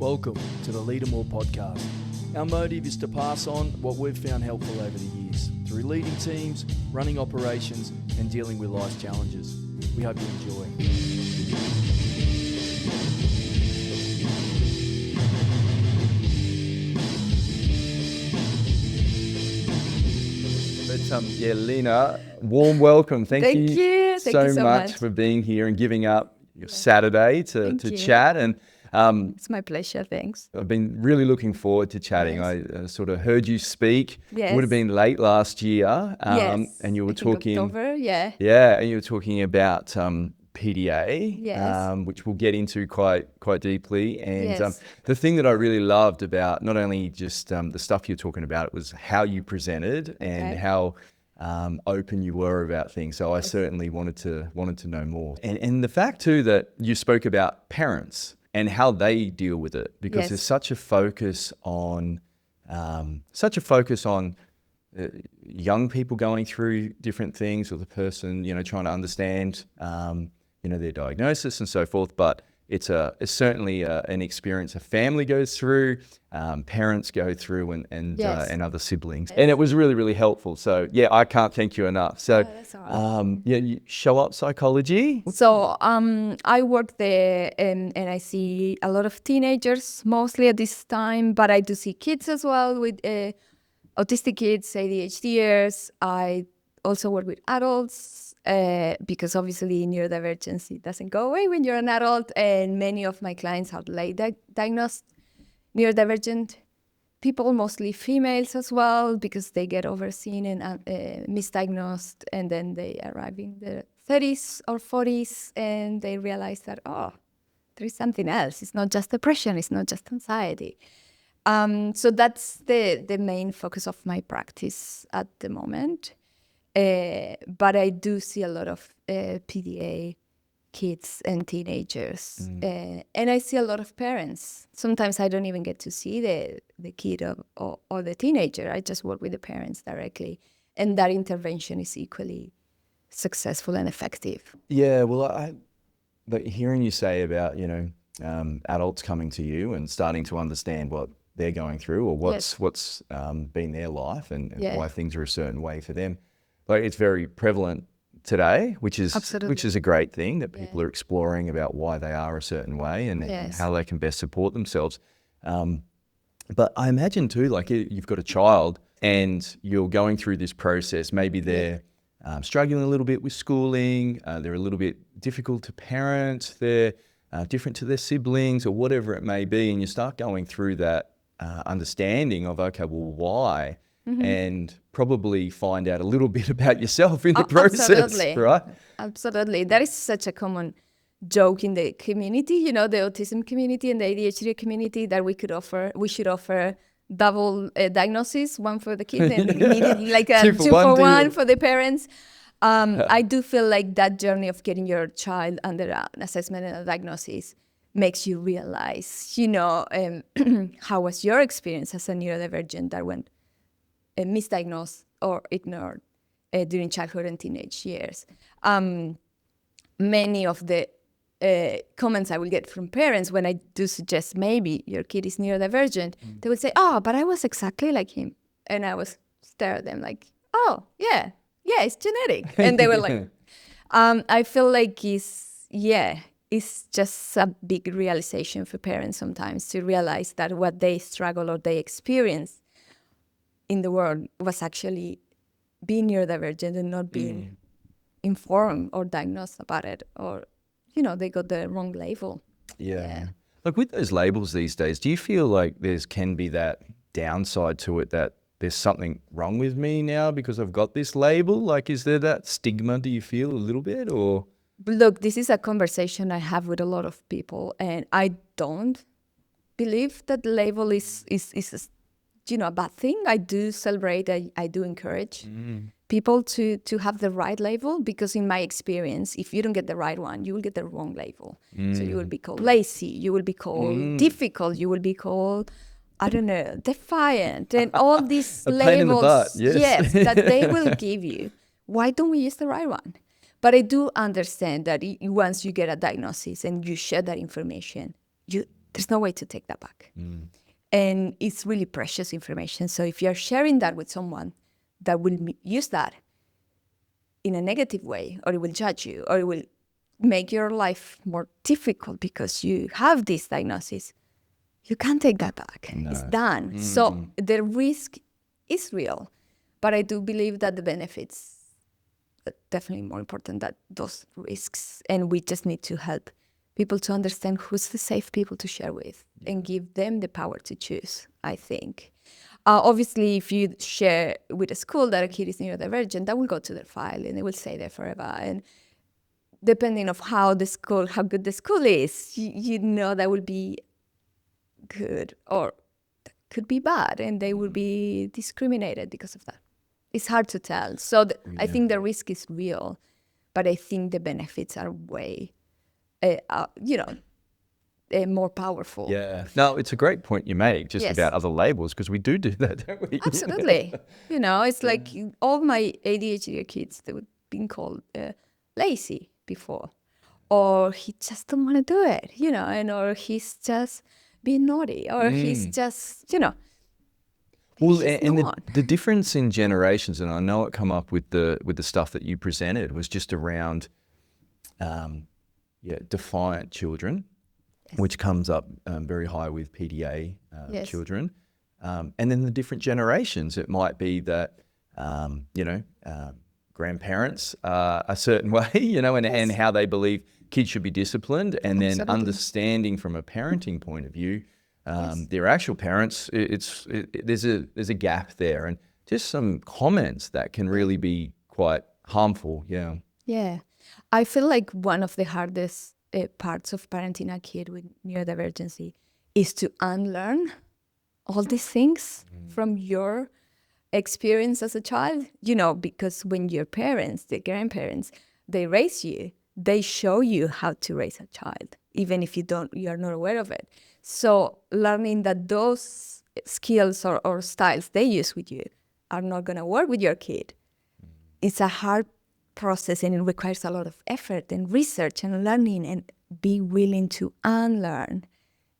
Welcome to the Leader More podcast. Our motive is to pass on what we've found helpful over the years through leading teams, running operations, and dealing with life's challenges. We hope you enjoy. Lina, warm welcome. Thank you so much for being here and giving up your Saturday to chat. And it's my pleasure. Thanks. I've been really looking forward to chatting. Yes. I sort of heard you speak. Yes. It would have been late last year. Yes. And you were talking. October, yeah. Yeah, and you were talking about PDA, Yes. which we'll get into quite deeply. And Yes. the thing that I really loved about not only just the stuff you're talking about, it was how you presented and how open you were about things. So I certainly wanted to know more. And the fact too that you spoke about parents and how they deal with it, because there's such a focus on young people going through different things, or the person, trying to understand, their diagnosis and so forth. But it's certainly an experience a family goes through, parents go through, and other siblings. And it was really, really helpful. So I can't thank you enough. So that's all right. you show up psychology. So I work there and I see a lot of teenagers mostly at this time, but I do see kids as well with autistic kids, ADHDers. I also work with adults because obviously neurodivergence doesn't go away when you're an adult, and many of my clients are late diagnosed neurodivergent people, mostly females as well, because they get overseen and misdiagnosed, and then they arrive in their 30s or 40s and they realize that, there is something else. It's not just depression, it's not just anxiety. So that's the main focus of my practice at the moment. But I do see a lot of PDA kids and teenagers. And I see a lot of parents. Sometimes I don't even get to see the kid or the teenager. I just work with the parents directly. And that intervention is equally successful and effective. Yeah, well, hearing you say about, adults coming to you and starting to understand what they're going through, or what's been their life and why things are a certain way for them. Like, it's very prevalent today, which is a great thing, that people are exploring about why they are a certain way and how they can best support themselves. But I imagine too, like, you've got a child and you're going through this process. Maybe they're struggling a little bit with schooling. They're a little bit difficult to parent. They're different to their siblings, or whatever it may be. And you start going through that understanding of, okay, well, why? And probably find out a little bit about yourself in the process, right? Absolutely. That is such a common joke in the community, the autism community and the ADHD community, that we should offer double diagnosis, one for the kids and immediately like a two for one for the parents. I do feel like that journey of getting your child under an assessment and a diagnosis makes you realize, how was your experience as a neurodivergent that went misdiagnosed or ignored during childhood and teenage years. Many of the comments I will get from parents when I do suggest maybe your kid is neurodivergent, they will say, but I was exactly like him. And I was stare at them like, it's genetic. And they were like, I feel like it's just a big realization for parents sometimes to realize that what they struggle or they experience in the world was actually being neurodivergent and not being informed or diagnosed about it, or they got the wrong label. Like, with those labels these days, do you feel like can be that downside to it, that there's something wrong with me now because I've got this label? Like, is there that stigma, do you feel, a little bit? Or look, this is a conversation I have with a lot of people, and I don't believe that the label is a bad thing. I do celebrate, I do encourage people to have the right label, because in my experience, if you don't get the right one, you will get the wrong label. So you will be called lazy, you will be called difficult, you will be called, I don't know, defiant, and all these labels pain in the butt, yes. that they will give you. Why don't we use the right one? But I do understand that once you get a diagnosis and you share that information, there's no way to take that back. And it's really precious information. So if you're sharing that with someone that will use that in a negative way, or it will judge you, or it will make your life more difficult because you have this diagnosis, you can't take that back. No. It's done. So the risk is real, but I do believe that the benefits are definitely more important than those risks. And we just need to help people to understand who's the safe people to share with and give them the power to choose, I think. Obviously, if you share with a school that a kid is neurodivergent, that will go to their file and it will stay there forever. And depending on how good the school is, you know that will be good or that could be bad, and they will be discriminated because of that. It's hard to tell. So I think the risk is real, but I think the benefits are way, more powerful. Yeah. No, it's a great point you make just about other labels, because we do that, don't we? Absolutely. It's like all my ADHD kids, they were being called lazy before, or he just don't want to do it, or he's just being naughty, or he's just, Well, and the difference in generations, and I know it come up with the stuff that you presented, was just around, defiant children, which comes up very high with PDA children, and then the different generations. It might be that, grandparents a certain way, and how they believe kids should be disciplined, and then understanding from a parenting point of view, their actual parents, there's a gap there, and just some comments that can really be quite harmful. Yeah, I feel like one of the hardest parts of parenting a kid with neurodivergency is to unlearn all these things from your experience as a child, because when your parents, the grandparents, they raise you, they show you how to raise a child, even if you're not aware of it. So learning that those skills or styles they use with you are not going to work with your kid, it's a hard process, and it requires a lot of effort and research and learning, and be willing to unlearn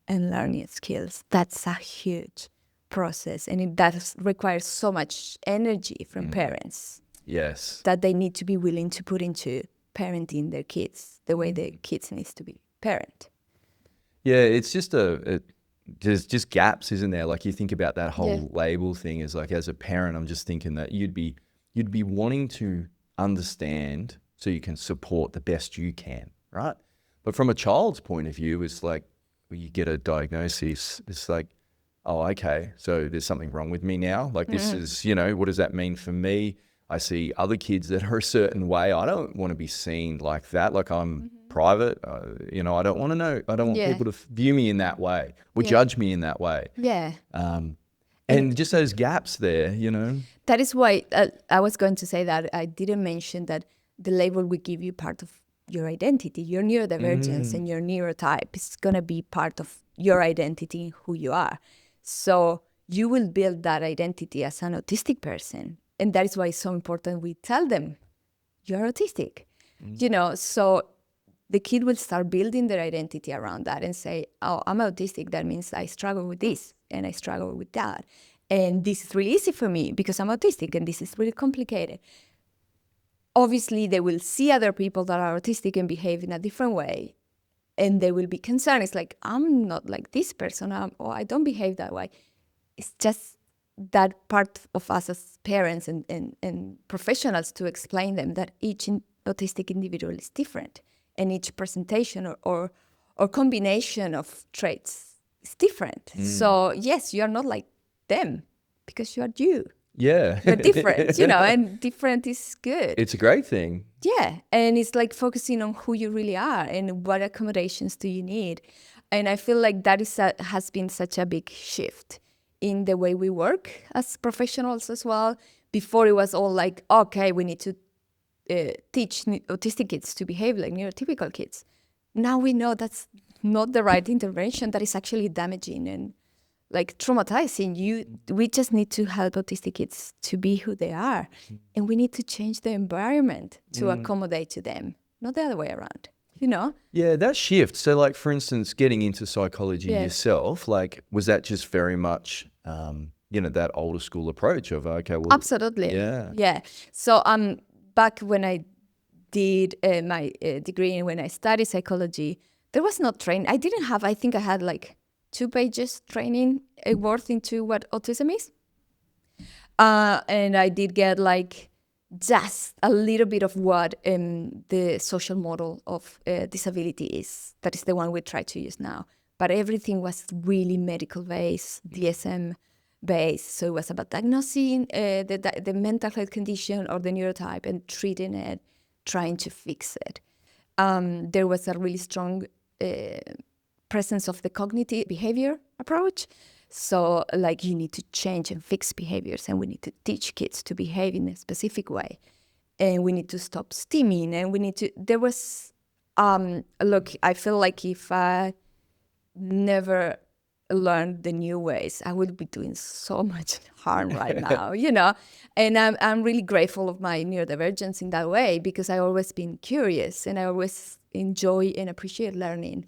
and learn new skills. That's a huge process, and that requires so much energy from parents. Yes. That they need to be willing to put into parenting their kids the way their kids needs to be parented. Yeah, it's just there's just gaps, isn't there? Like, you think about that whole label thing, is like, as a parent, I'm just thinking that you'd be wanting to understand so you can support the best you can, right? But from a child's point of view, it's like, when you get a diagnosis, it's like, oh, okay, so there's something wrong with me now. Like, this is, what does that mean for me? I see other kids that are a certain way. I don't want to be seen like that. Like, I'm private. I don't want to know. I don't want people to view me in that way or judge me in that way. Yeah. And just those gaps there, That is why I was going to say that I didn't mention that the label will give you part of your identity, your neurodivergence and your neurotype is going to be part of your identity, who you are. So you will build that identity as an autistic person. And that is why it's so important we tell them, you're autistic. So the kid will start building their identity around that and say, oh, I'm autistic. That means I struggle with this and I struggle with that. And this is really easy for me because I'm autistic, and this is really complicated. Obviously, they will see other people that are autistic and behave in a different way, and they will be concerned. It's like, I'm not like this person, or I don't behave that way. It's just that part of us as parents and professionals to explain them that each autistic individual is different, and each presentation or combination of traits is different. So yes, you are not like them because you are you. Yeah. You're different, and different is good. It's a great thing. Yeah. And it's like focusing on who you really are and what accommodations do you need. And I feel like that has been such a big shift in the way we work as professionals as well. Before, it was all like, okay, we need to teach autistic kids to behave like neurotypical kids. Now we know that's not the right intervention. That is actually damaging and like traumatizing. We just need to help autistic kids to be who they are. And we need to change the environment to accommodate to them, not the other way around. you know? Yeah, that shift. So like, for instance, getting into psychology yourself, like, was that just very much, that older school approach of, okay, well. Absolutely. Yeah. So back when I did my degree and when I studied psychology, there was no training. I think I had like 2 pages training worth into what autism is. And I did get like just a little bit of what the social model of disability is. That is the one we try to use now. But everything was really medical based, DSM based. So it was about diagnosing the mental health condition or the neurotype and treating it, trying to fix it. There was a really strong presence of the cognitive behavior approach. So like you need to change and fix behaviors, and we need to teach kids to behave in a specific way. And we need to stop stimming, and there was, look, I feel like if I never learned the new ways, I would be doing so much harm right now, And I'm really grateful of my neurodivergence in that way, because I always been curious and I always enjoy and appreciate learning.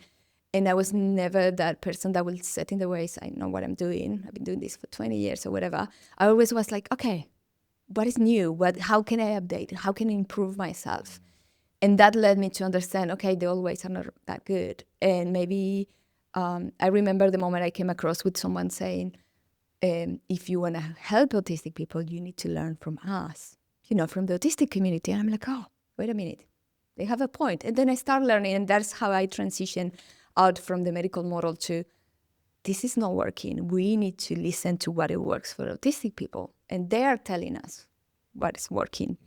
And I was never that person that will set in the ways. I know what I'm doing. I've been doing this for 20 years or whatever. I always was like, okay, what is new? How can I update? How can I improve myself? And that led me to understand, okay, the old ways are not that good. And maybe I remember the moment I came across with someone saying, if you want to help autistic people, you need to learn from us, from the autistic community. And I'm like, oh, wait a minute. They have a point. And then I start learning, and that's how I transition out from the medical model to, this is not working. We need to listen to what it works for autistic people. And they are telling us what is working.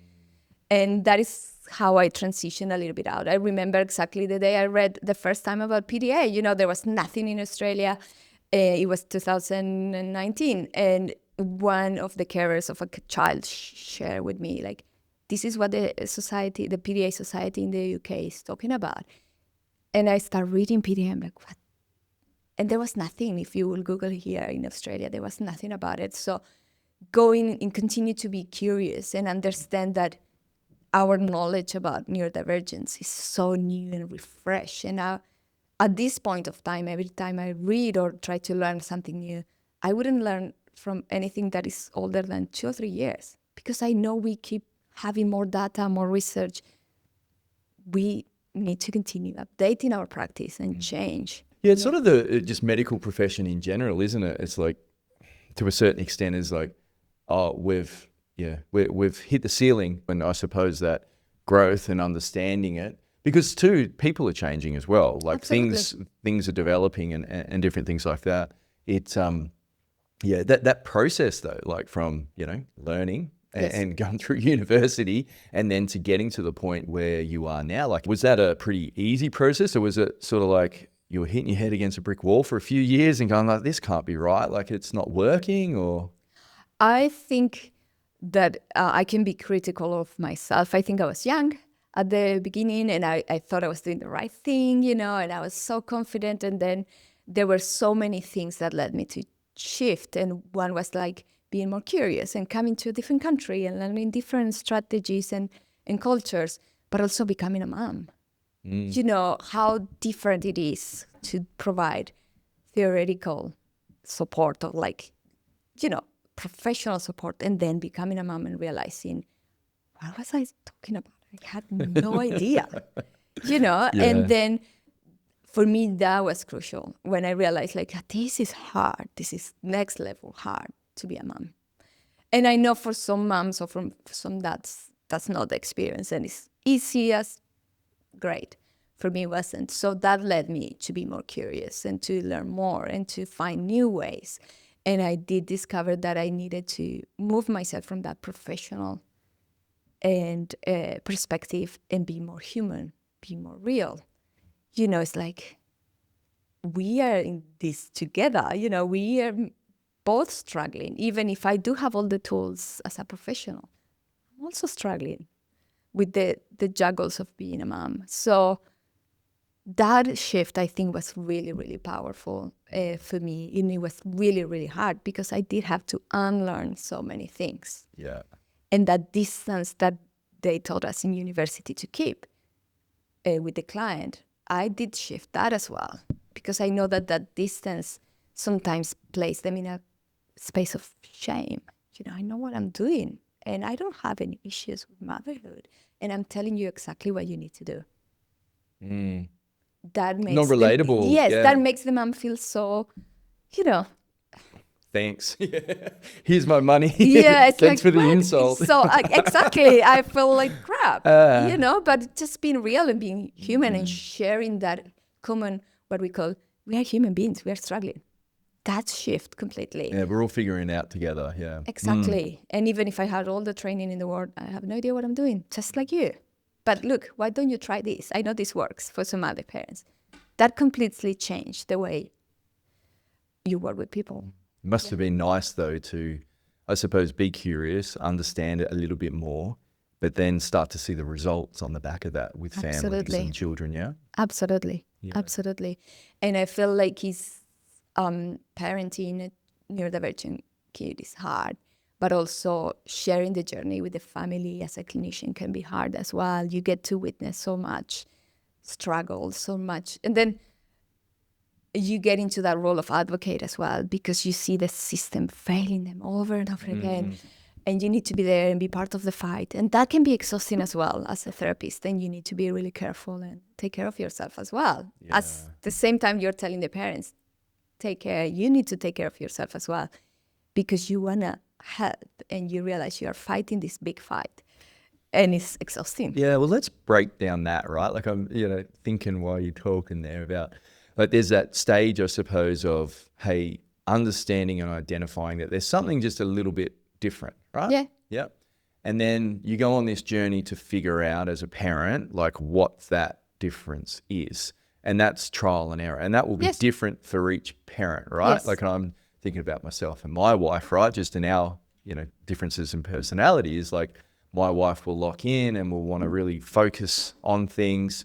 And that is how I transition a little bit out. I remember exactly the day I read the first time about PDA. There was nothing in Australia. It was 2019. And one of the carers of a child shared with me, like, this is what the PDA Society in the UK is talking about. And I start reading PDA, I'm like, what? And there was nothing. If you will Google here in Australia, there was nothing about it. So going and continue to be curious and understand that our knowledge about neurodivergence is so new and refreshed. And at this point of time, every time I read or try to learn something new, I wouldn't learn from anything that is older than 2 or 3 years, because I know we keep having more data, more research. We need to continue updating our practice and change. Yeah, it's sort of the just medical profession in general, isn't it? It's like, to a certain extent, is like, oh, we've hit the ceiling. And I suppose that growth and understanding it, because too, people are changing as well. Like things are developing and different things like that. It's that process though, like from learning. Yes. And going through university and then to getting to the point where you are now, like, was that a pretty easy process, or was it sort of like you were hitting your head against a brick wall for a few years and going like, this can't be right, like it's not working? Or I think that I can be critical of myself. I think I was young at the beginning, and I thought I was doing the right thing, and I was so confident. And then there were so many things that led me to shift. And one was like being more curious and coming to a different country and learning different strategies and cultures, but also becoming a mom. How different it is to provide theoretical support or professional support, and then becoming a mom and realizing, what was I talking about? I had no idea, Yeah. And then for me, that was crucial when I realized, like, this is hard. This is next level hard to be a mom. And I know for some moms or for some dads, that's not the experience, and it's easy as great. For me, it wasn't. So that led me to be more curious and to learn more and to find new ways. And I did discover that I needed to move myself from that professional and perspective and be more human, be more real. It's like we are in this together. We are both struggling. Even if I do have all the tools as a professional, I'm also struggling with the juggles of being a mom. So that shift, I think, was really, really powerful for me. And it was really, really hard because I did have to unlearn so many things. Yeah. And that distance that they taught us in university to keep, with the client, I did shift that as well, because I know that that distance sometimes places them in a space of shame. I know what I'm doing, and I don't have any issues with motherhood, and I'm telling you exactly what you need to do. That makes not relatable. That makes the mom feel so, thanks. Here's my money. Yeah, it's thanks like, for the insult. So exactly, I feel like crap, but just being real and being human and sharing that common, what we are human beings, we are struggling. That shift completely. Yeah, we're all figuring it out together. Yeah, exactly. And even if I had all the training in the world, I have no idea what I'm doing, just like you. But look, why don't you try this? I know this works for some other parents. That completely changed the way you work with people. It must have been nice though to, I suppose, be curious, understand it a little bit more, but then start to see the results on the back of that with families and children. Yeah, absolutely. And I feel like parenting a neurodivergent kid is hard, but also sharing the journey with the family as a clinician can be hard as well. You get to witness so much struggle, so much, and then you get into that role of advocate as well, because you see the system failing them over and over again, and you need to be there and be part of the fight, and that can be exhausting as well as a therapist. And you need to be really careful and take care of yourself as well. At the same time, you're telling the parents, take care, you need to take care of yourself as well, because you want to help and you realize you are fighting this big fight, and it's exhausting. Yeah, well, let's break down that, right? Like I'm, thinking while you're talking there about, like, there's that stage, I suppose, of, hey, understanding and identifying that there's something just a little bit different, right? Yeah. Yeah. And then you go on this journey to figure out as a parent, like, what that difference is. And that's trial and error. And that will be different for each parent, right? Yes. Like, I'm thinking about myself and my wife, right? Just in our, differences in personalities, like, my wife will lock in and will want to really focus on things,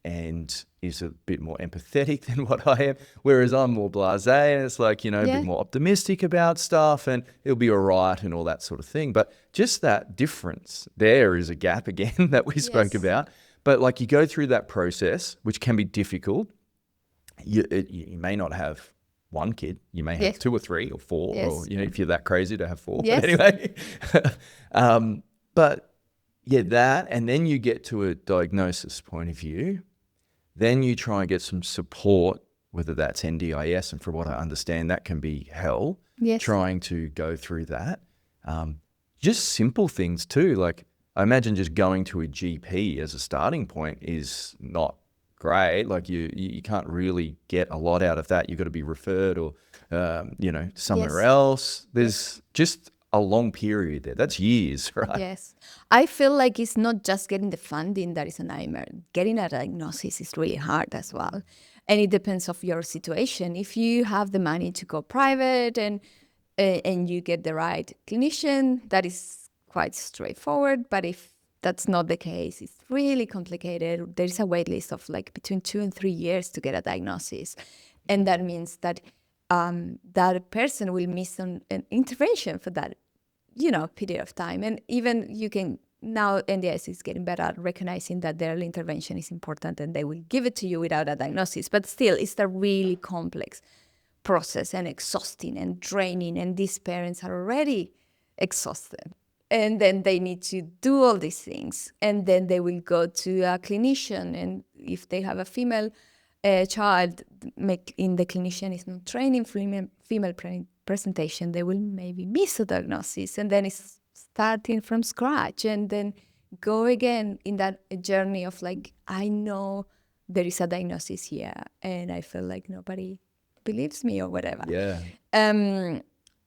and is a bit more empathetic than what I am, whereas I'm more blasé, and it's like, a bit more optimistic about stuff, and it'll be all right and all that sort of thing. But just that difference, there is a gap again that we spoke about. But like, you go through that process, which can be difficult. You may not have one kid, you may have 2 or 3 or 4, or, if you're that crazy to have 4. Yes. But anyway, but yeah, that, and then you get to a diagnosis point of view, then you try and get some support, whether that's NDIS, and for what I understand, that can be hell, trying to go through that. Just simple things too, like, I imagine just going to a GP as a starting point is not great. Like, you can't really get a lot out of that. You've got to be referred or, somewhere else. There's just a long period there. That's years, right? Yes. I feel like it's not just getting the funding that is a nightmare. Getting a diagnosis is really hard as well. And it depends of your situation. If you have the money to go private and you get the right clinician, that is quite straightforward. But if that's not the case, it's really complicated. There is a wait list of like between 2 and 3 years to get a diagnosis. And that means that that person will miss an intervention for that, period of time. And even you can, now NDIS is getting better at recognizing that the early intervention is important, and they will give it to you without a diagnosis. But still, it's a really complex process and exhausting and draining. And these parents are already exhausted. And then they need to do all these things. And then they will go to a clinician. And if they have a female child, in the clinician is not trained in female presentation, they will maybe miss a diagnosis. And then it's starting from scratch. And then go again in that journey of like, I know there is a diagnosis here, and I feel like nobody believes me or whatever. Yeah.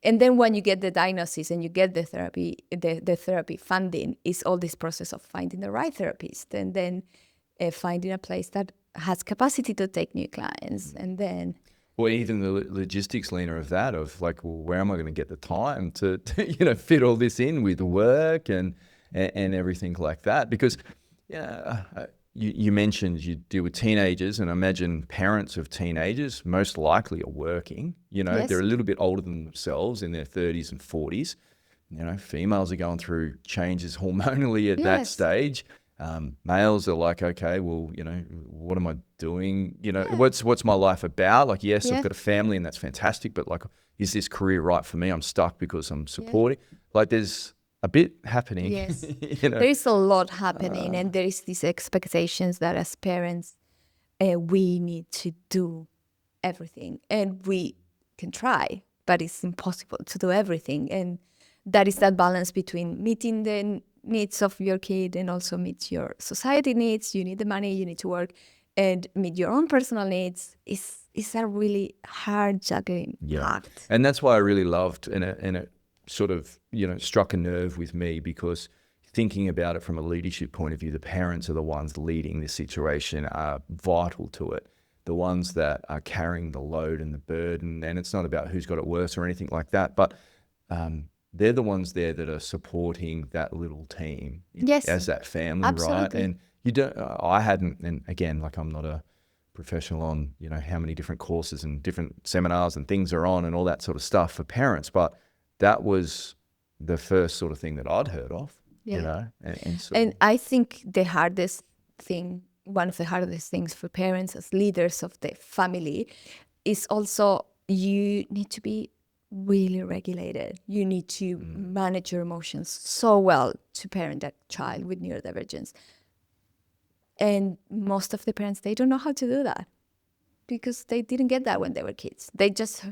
And then when you get the diagnosis and you get the therapy, the therapy funding, is all this process of finding the right therapist, and then finding a place that has capacity to take new clients, and then... Or even the logistics, Lina, of that, of like, well, where am I going to get the time to fit all this in with work and everything like that? Because you mentioned you deal with teenagers, and I imagine parents of teenagers most likely are working. Yes. They're a little bit older than themselves, in their 30s and 40s. Females are going through changes hormonally at that stage. Males are like, okay, well, you know, what am I doing? You know, what's my life about? Like, yes, I've got a family and that's fantastic, but like, is this career right for me? I'm stuck because I'm supporting. Like, there's a bit happening. Yes, you know? there is a lot happening, and there is these expectations that as parents, we need to do everything, and we can try, but it's impossible to do everything. And that is that balance between meeting the needs of your kid and also meet your society needs. You need the money, you need to work, and meet your own personal needs. Is a really hard juggling act. And that's why I really loved, and it sort of, you know, struck a nerve with me, because thinking about it from a leadership point of view, the parents are the ones leading this situation, are vital to it. The ones that are carrying the load and the burden, and it's not about who's got it worse or anything like that, but they're the ones there that are supporting that little team as that family, absolutely. right? And you don't, I hadn't, and again, like, I'm not a professional on, you know, how many different courses and different seminars and things are on and all that sort of stuff for parents, but that was the first sort of thing that I'd heard of, you know? And I think the hardest thing, one of the hardest things for parents as leaders of the family is also you need to be really regulated. You need to manage your emotions so well to parent that child with neurodivergence. And most of the parents, they don't know how to do that because they didn't get that when they were kids. They just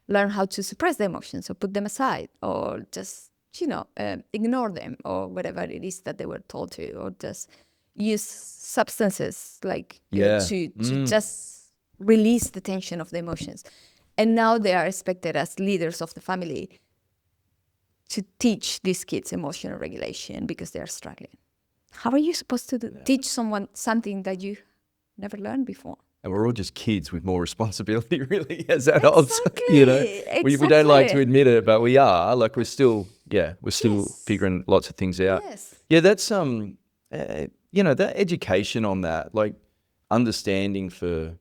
learn how to suppress the emotions or put them aside or just, you know, ignore them or whatever it is that they were told to, or just use substances like to just release the tension of the emotions. And now they are expected as leaders of the family to teach these kids emotional regulation because they are struggling. How are you supposed to teach someone something that you never learned before? And we're all just kids with more responsibility, really, as adults. You know, we don't like to admit it, but we are. Like, we're still figuring lots of things out. Yeah, that's you know, that education on that, like understanding for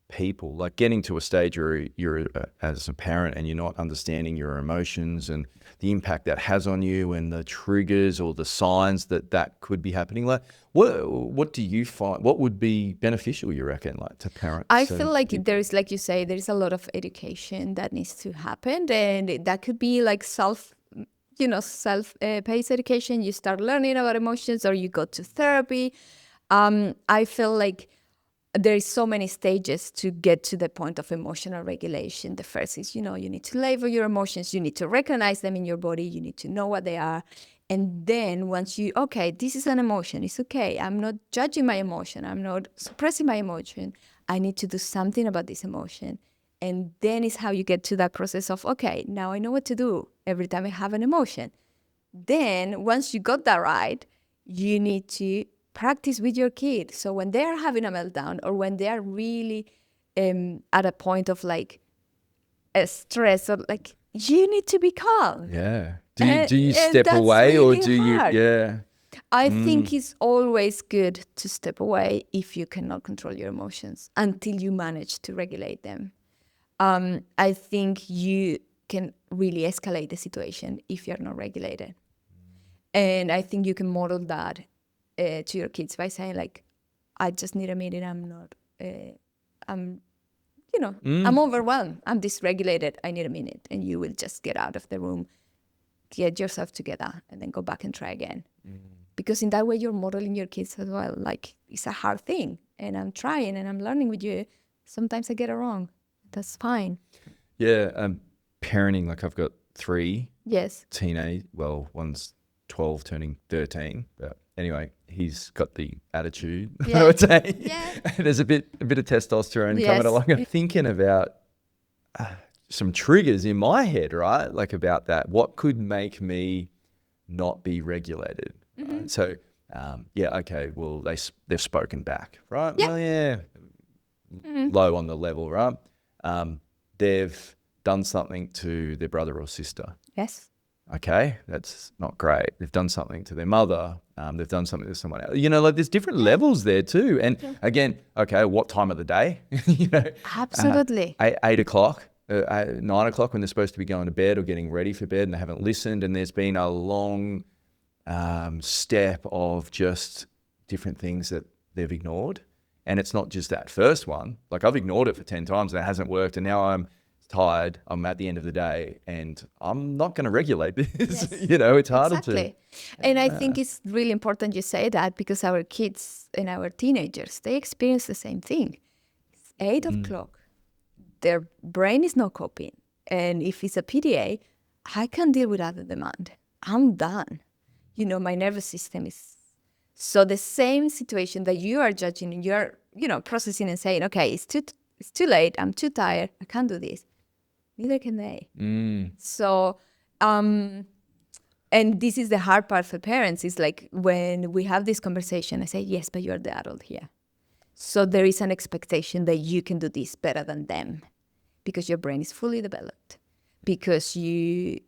people, like getting to a stage where you're as a parent and you're not understanding your emotions and the impact that has on you and the triggers or the signs that could be happening. Like, what do you find, what would be beneficial, you reckon, like, to parents? I feel like there is, like you say, there is a lot of education that needs to happen, and that could be like self-paced education. You start learning about emotions, or you go to therapy. I feel like there is so many stages to get to the point of emotional regulation. The first is, you know, you need to label your emotions. You need to recognize them in your body. You need to know what they are. And then once okay, this is an emotion. It's okay. I'm not judging my emotion. I'm not suppressing my emotion. I need to do something about this emotion. And then is how you get to that process of, okay, now I know what to do every time I have an emotion. Then once you got that right, you need to practice with your kid. So when they're having a meltdown or when they are really at a point of like a stress, or like, you need to be calm. Yeah. Do you step away, really, or do hard. I think it's always good to step away if you cannot control your emotions until you manage to regulate them. I think you can really escalate the situation if you're not regulated. And I think you can model that to your kids by saying, like, I just need a minute. I'm overwhelmed. I'm dysregulated. I need a minute. And you will just get out of the room, get yourself together, and then go back and try again. Because in that way, you're modeling your kids as well. Like, it's a hard thing, and I'm trying, and I'm learning with you. Sometimes I get it wrong. That's fine. Yeah. Parenting, like, I've got 3 teenage, well, one's 12 turning 13, but anyway, he's got the attitude, I would say. There's a bit of testosterone coming along. I'm thinking about some triggers in my head, right? Like, about that. What could make me not be regulated? Right? So, okay, well, they've spoken back, right? Well, low on the level, right? They've done something to their brother or sister. Yes. Okay, that's not great. They've done something to their mother. They've done something to someone else. You know, like, there's different levels there too. And again, okay, what time of the day? You know, absolutely. 8 o'clock, 9 o'clock, when they're supposed to be going to bed or getting ready for bed, and they haven't listened. And there's been a long step of just different things that they've ignored. And it's not just that first one. Like I've ignored it for 10 times and it hasn't worked. And now I'm tired. I'm at the end of the day and I'm not going to regulate this. Yes. It's harder to. And I think it's really important you say that, because our kids and our teenagers, they experience the same thing. It's 8 o'clock. Their brain is not coping. And if it's a PDA, I can't deal with other demand. I'm done. My nervous system is. So the same situation that you are judging and you're, processing and saying, okay, it's too late. I'm too tired. I can't do this. Neither can they. So, and this is the hard part for parents. Is like when we have this conversation, I say, yes, but you're the adult here. So there is an expectation that you can do this better than them because your brain is fully developed, because you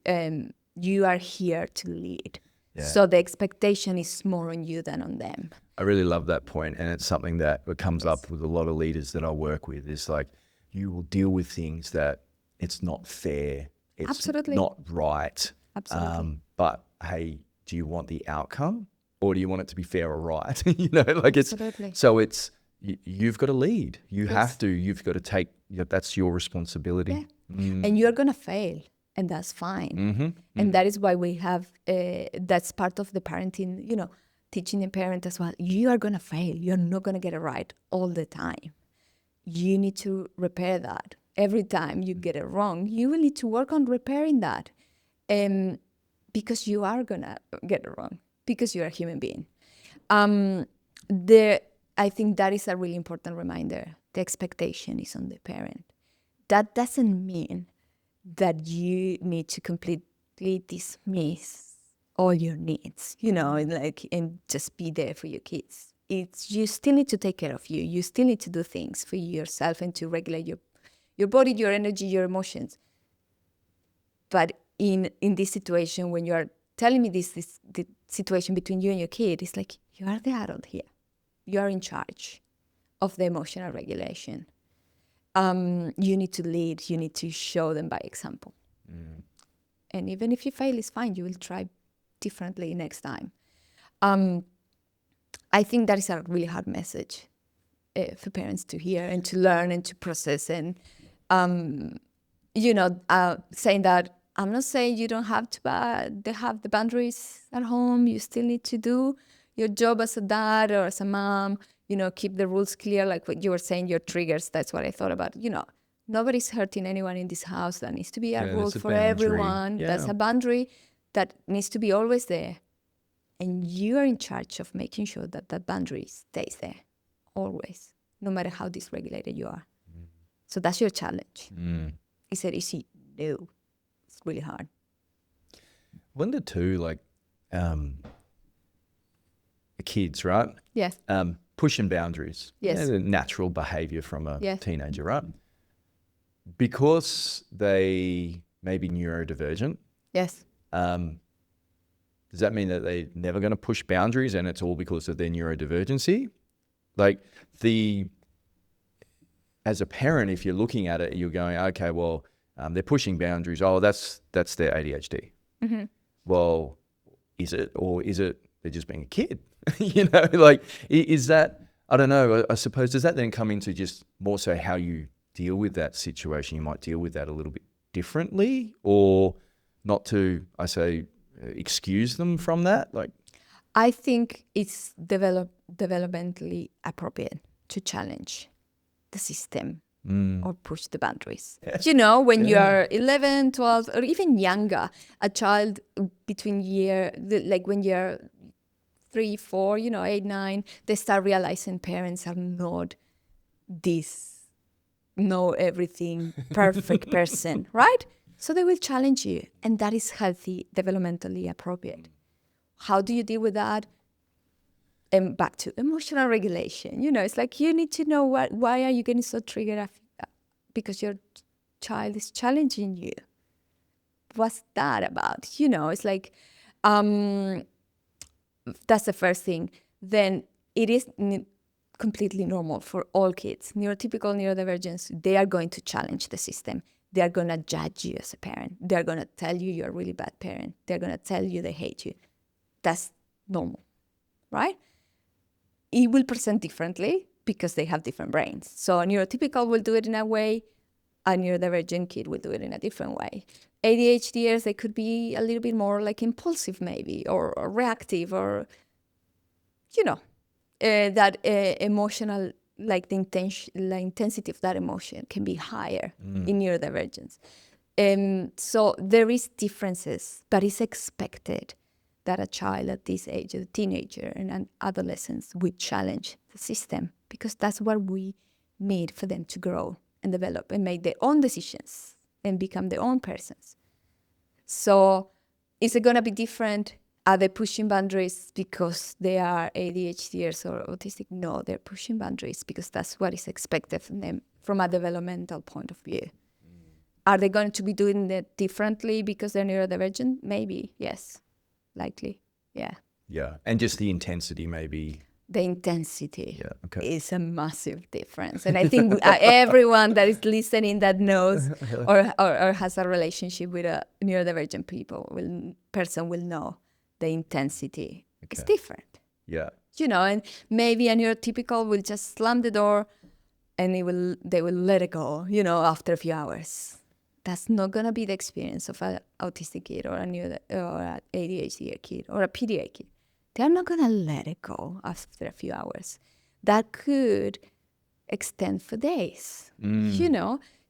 are here to lead. Yeah. So the expectation is more on you than on them. I really love that point. And it's something that comes up with a lot of leaders that I work with. Is like, you will deal with things that it's not fair. It's Absolutely. Not right. Absolutely. But hey, do you want the outcome or do you want it to be fair or right? Absolutely. So it's, you've got to lead. You've got to take, that's your responsibility. Yeah. And you're going to fail. And that's fine. And that is why we have, that's part of the parenting, teaching the parent as well. You are going to fail. You're not going to get it right all the time. You need to repair that. Every time you get it wrong, you will need to work on repairing that. Because you are going to get it wrong, because you're a human being. I think that is a really important reminder. The expectation is on the parent. That doesn't mean that you need to completely dismiss all your needs, and just be there for your kids. You still need to take care of you. You still need to do things for yourself and to regulate your body, your energy, your emotions. But in this situation, when you're telling me the situation between you and your kid, it's like, you are the adult here. You are in charge of the emotional regulation. You need to lead. You need to show them by example. And even if you fail, it's fine. You will try differently next time. I think that is a really hard message for parents to hear and to learn and to process. And, saying that, I'm not saying you don't have to have the boundaries at home. You still need to do your job as a dad or as a mom. Keep the rules clear, like what you were saying, your triggers. That's what I thought about. Nobody's hurting anyone in this house. That needs to be a rule for everyone. Yeah. That's a boundary that needs to be always there. And you are in charge of making sure that that boundary stays there, always, no matter how dysregulated you are. So that's your challenge. Is it easy? No. It's really hard. Wonder too, kids, right? Yes. Pushing boundaries. Yes. The natural behavior from a teenager, right? Because they may be neurodivergent. Yes. Does that mean that they're never going to push boundaries and it's all because of their neurodivergency? As a parent, if you're looking at it, you're going, okay, well, they're pushing boundaries. Oh, that's their ADHD. Mm-hmm. Well, is it, or is it they're just being a kid? Is that, I don't know, I suppose, does that then come into just more so how you deal with that situation? You might deal with that a little bit differently, or not to, I say, excuse them from that? I think it's developmentally appropriate to challenge the system or push the boundaries. Yeah. When you're 11, 12, or even younger, a child between when you're 3, 4, 8, 9, they start realizing parents are not this know everything perfect person, right? So they will challenge you, and that is healthy, developmentally appropriate. How do you deal with that? And back to emotional regulation. It's like you need to know why are you getting so triggered because your child is challenging you. What's that about? It's like that's the first thing. Then it is completely normal for all kids. Neurotypical, neurodivergence, they are going to challenge the system. They are going to judge you as a parent. They're going to tell you you're a really bad parent. They're going to tell you they hate you. That's normal, right? it will present differently because they have different brains. So a neurotypical will do it in a way, a neurodivergent kid will do it in a different way. ADHDers, they could be a little bit more like impulsive maybe, or reactive, or, that emotional, like the intensity of that emotion can be higher in neurodivergence. So there is differences, but it's expected that a child at this age, a teenager and an adolescent, will challenge the system, because that's what we need for them to grow and develop and make their own decisions and become their own persons. So is it going to be different? Are they pushing boundaries because they are ADHDers or autistic? No, they're pushing boundaries because that's what is expected from them from a developmental point of view. Are they going to be doing it differently because they're neurodivergent? Maybe, yes. Likely, yeah. Yeah, and just the intensity maybe. The intensity is a massive difference. And I think everyone that is listening that knows or has a relationship with a neurodivergent person will know the intensity is different. Yeah. And maybe a neurotypical will just slam the door and they will let it go, after a few hours. That's not going to be the experience of an autistic kid or an ADHD kid or a PDA kid. They're not going to let it go after a few hours. That could extend for days,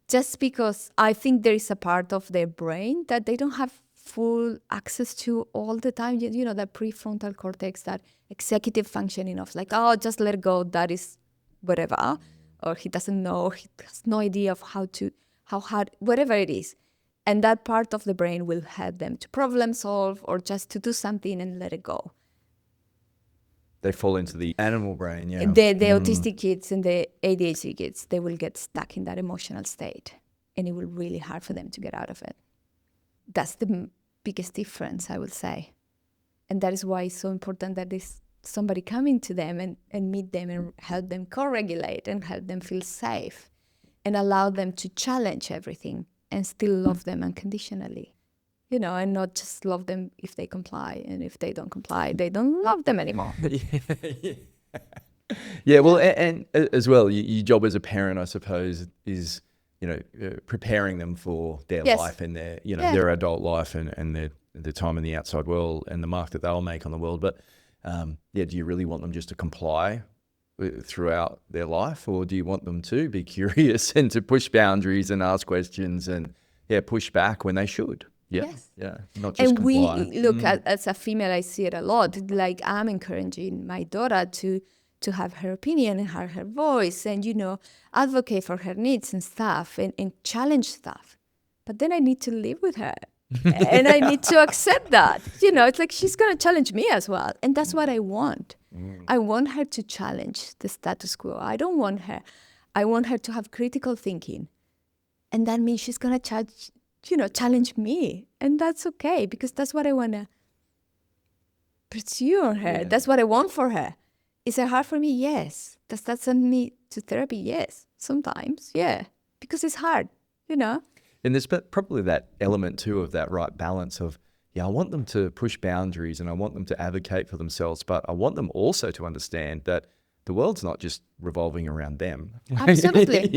just because I think there is a part of their brain that they don't have full access to all the time. That prefrontal cortex, that executive functioning of like, oh, just let it go. That is whatever. Or he doesn't know. He has no idea of how hard, whatever it is. And that part of the brain will help them to problem solve or just to do something and let it go. They fall into the animal brain, yeah. The autistic kids and the ADHD kids, they will get stuck in that emotional state, and it will be really hard for them to get out of it. That's the biggest difference, I would say. And that is why it's so important that there's somebody coming to them and meet them and help them co-regulate and help them feel safe and allow them to challenge everything and still love them unconditionally. And not just love them if they comply. And if they don't comply, they don't love them anymore. Yeah, well, and as well, your job as a parent, I suppose, is, preparing them for their life and their, their adult life and their time in the outside world and the mark that they'll make on the world. But, do you really want them just to comply throughout their life, or do you want them to be curious and to push boundaries and ask questions and, push back when they should? Yeah, yes. Yeah, not just comply. We look at, as a female, I see it a lot. Like, I'm encouraging my daughter to have her opinion and have her voice and, advocate for her needs and stuff and challenge stuff. But then I need to live with her and I need to accept that. It's like she's going to challenge me as well. And that's what I want. I want her to challenge the status quo. I want her to have critical thinking. And that means she's going to challenge me. And that's okay, because that's what I want to pursue on her. Yeah. That's what I want for her. Is it hard for me? Yes. Does that send me to therapy? Yes. Sometimes, yeah. Because it's hard, And there's probably that element too of that right balance of, I want them to push boundaries and I want them to advocate for themselves, but I want them also to understand that the world's not just revolving around them. Absolutely.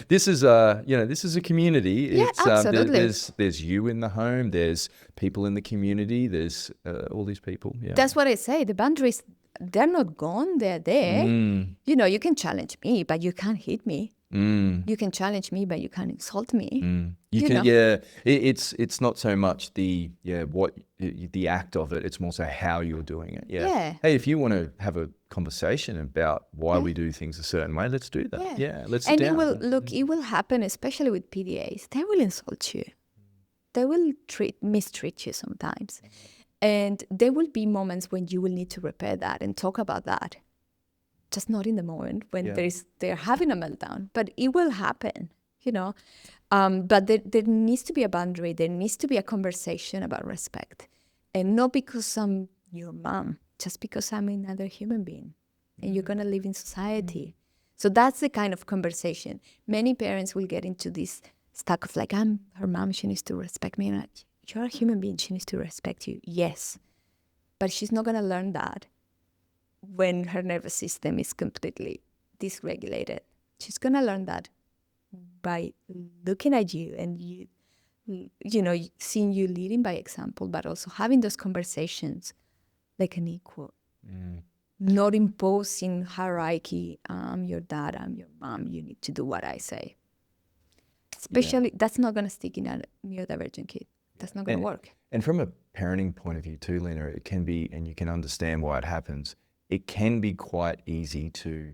This is a community. Yeah, absolutely. There's you in the home. There's people in the community. There's all these people. Yeah. That's what I say. The boundaries, they're not gone. They're there. You can challenge me, but you can't hit me. You can challenge me, but you can't insult me. It's not so much the act of it. It's more so how you're doing it. Yeah. Hey, if you want to have a conversation about why we do things a certain way, let's do that. Yeah. Let's sit down. It will happen, especially with PDAs. They will insult you. They will mistreat you sometimes. And there will be moments when you will need to repair that and talk about that. Just not in the moment when they're having a meltdown, but it will happen, But there needs to be a boundary. There needs to be a conversation about respect, and not because I'm your mom, just because I'm another human being, and you're gonna live in society. So that's the kind of conversation. Many parents will get into this stuck of like, I'm her mom, she needs to respect me. And you're a human being, she needs to respect you. Yes, but she's not gonna learn that when her nervous system is completely dysregulated. She's going to learn that by looking at you and seeing you leading by example, but also having those conversations like an equal. Not imposing hierarchy. I'm your dad, I'm your mom, you need to do what I say. Especially, that's not going to stick in a neurodivergent kid. That's not going to work. And from a parenting point of view too, Lina, it can be, and you can understand why it happens, it can be quite easy to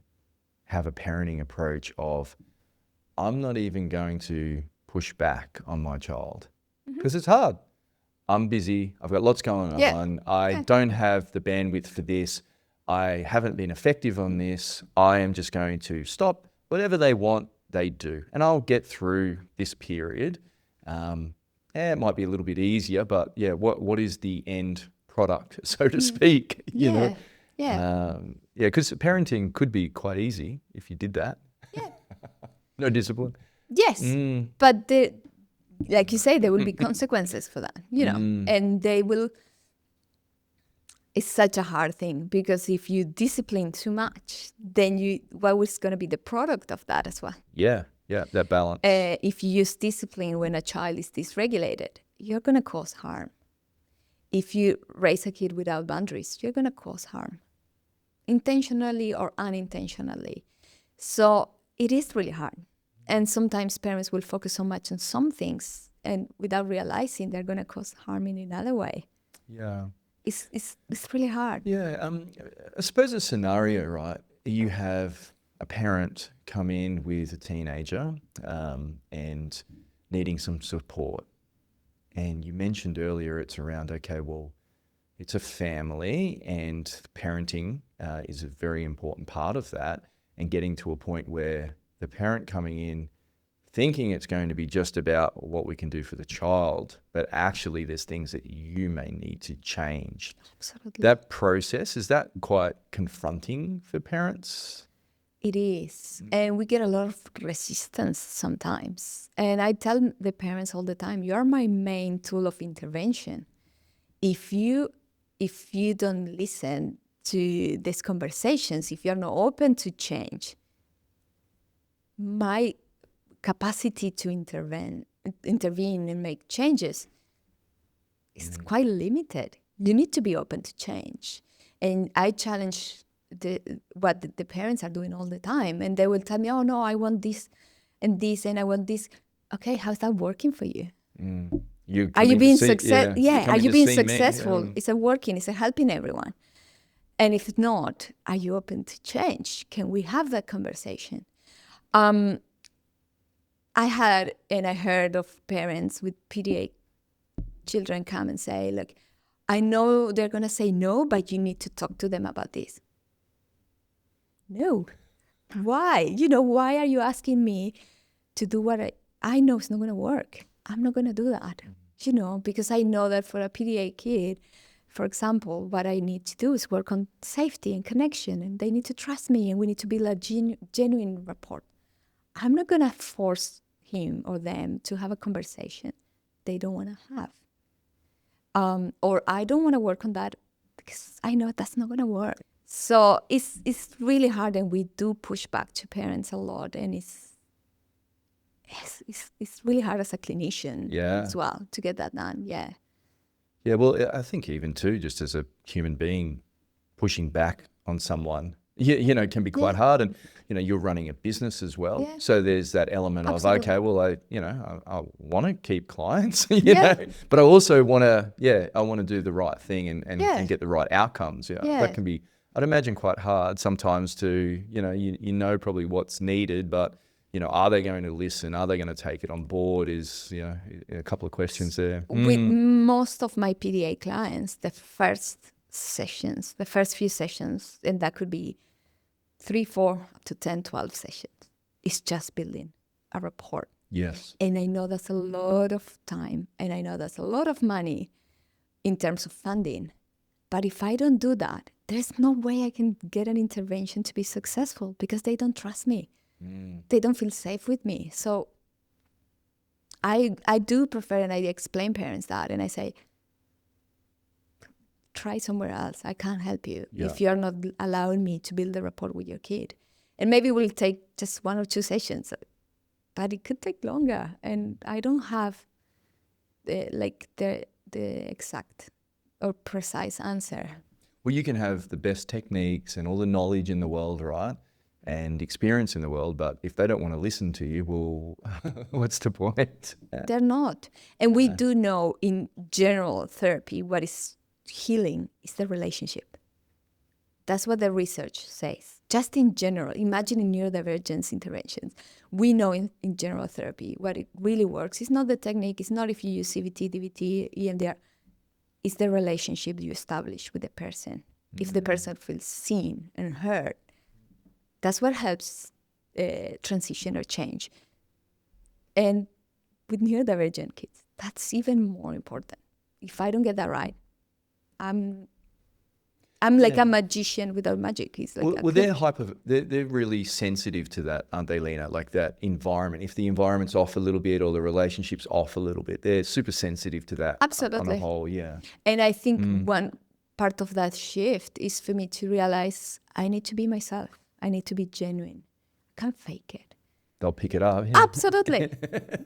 have a parenting approach of, I'm not even going to push back on my child because it's hard. I'm busy. I've got lots going on. I don't have the bandwidth for this. I haven't been effective on this. I am just going to stop. Whatever they want, they do. And I'll get through this period. It might be a little bit easier, but what is the end product, so to speak? You know? Yeah, because parenting could be quite easy if you did that. Yeah. No discipline. Yes, but like you say, there will be consequences for that, and they will. It's such a hard thing because if you discipline too much, then what is going to be the product of that as well? Yeah, that balance. If you use discipline when a child is dysregulated, you're going to cause harm. If you raise a kid without boundaries, you're going to cause harm, intentionally or unintentionally. So it is really hard. And sometimes parents will focus so much on some things and without realizing they're going to cause harm in another way. Yeah. It's really hard. Yeah. I suppose a scenario, right? You have a parent come in with a teenager and needing some support. And you mentioned earlier it's around, okay, well, it's a family and parenting is a very important part of that, and getting to a point where the parent coming in thinking it's going to be just about what we can do for the child, but actually there's things that you may need to change. Absolutely. That process, is that quite confronting for parents? It is. And we get a lot of resistance sometimes. And I tell the parents all the time, you're my main tool of intervention. If you don't listen to these conversations, if you're not open to change, my capacity to intervene and make changes is quite limited. You need to be open to change. And I challenge what the parents are doing all the time. And they will tell me, oh, no, I want this, and I want this. Okay, how's that working for you? Are you being successful? Yeah, are you being successful? Is it working? Is it helping everyone? And if not, are you open to change? Can we have that conversation? I heard of parents with PDA children come and say, look, I know they're going to say no, but you need to talk to them about this. No. Why? Why are you asking me to do what I know it's not going to work? I'm not going to do that, because I know that for a PDA kid, for example, what I need to do is work on safety and connection, and they need to trust me, and we need to build a genuine rapport. I'm not going to force him or them to have a conversation they don't want to have. Or I don't want to work on that because I know that's not going to work. So it's really hard, and we do push back to parents a lot, and it's really hard as a clinician as well to get that done. Yeah. Yeah, well, I think even too, just as a human being, pushing back on someone, can be quite hard. And, you're running a business as well. Yeah. So there's that element Absolutely. Of, okay, well, I want to keep clients, but I also want to do the right thing and get the right outcomes. That can be, I'd imagine, quite hard sometimes to, probably what's needed, but, are they going to listen? Are they going to take it on board? Is, a couple of questions there. With most of my PDA clients, the first few sessions, and that could be 3, 4 up to 10, 12 sessions, it's just building a rapport. Yes. And I know that's a lot of time, and I know that's a lot of money in terms of funding. But if I don't do that, there's no way I can get an intervention to be successful because they don't trust me. They don't feel safe with me. So I do prefer, and I explain parents that, and I say, try somewhere else. I can't help you if you're not allowing me to build a rapport with your kid. And maybe we'll take just 1 or 2 sessions, but it could take longer. And I don't have the exact or precise answer. Well, you can have the best techniques and all the knowledge in the world, right? And experience in the world, but if they don't want to listen to you, well, what's the point? They're not. And we do know in general therapy, what is healing is the relationship. That's what the research says. Just in general, imagine in neurodivergence interventions, we know in general therapy, what it really works is not the technique, it's not if you use CBT, DBT, EMDR, it's the relationship you establish with the person. If the person feels seen and heard, that's what helps transition or change. And with neurodivergent kids, that's even more important. If I don't get that right, I'm like a magician without magic. It's like they're really sensitive to that, aren't they, Lina? Like that environment. If the environment's off a little bit or the relationship's off a little bit, they're super sensitive to that. Absolutely. On a whole, yeah. And I think one part of that shift is for me to realize I need to be myself. I need to be genuine. I can't fake it. They'll pick it up. Yeah. Absolutely.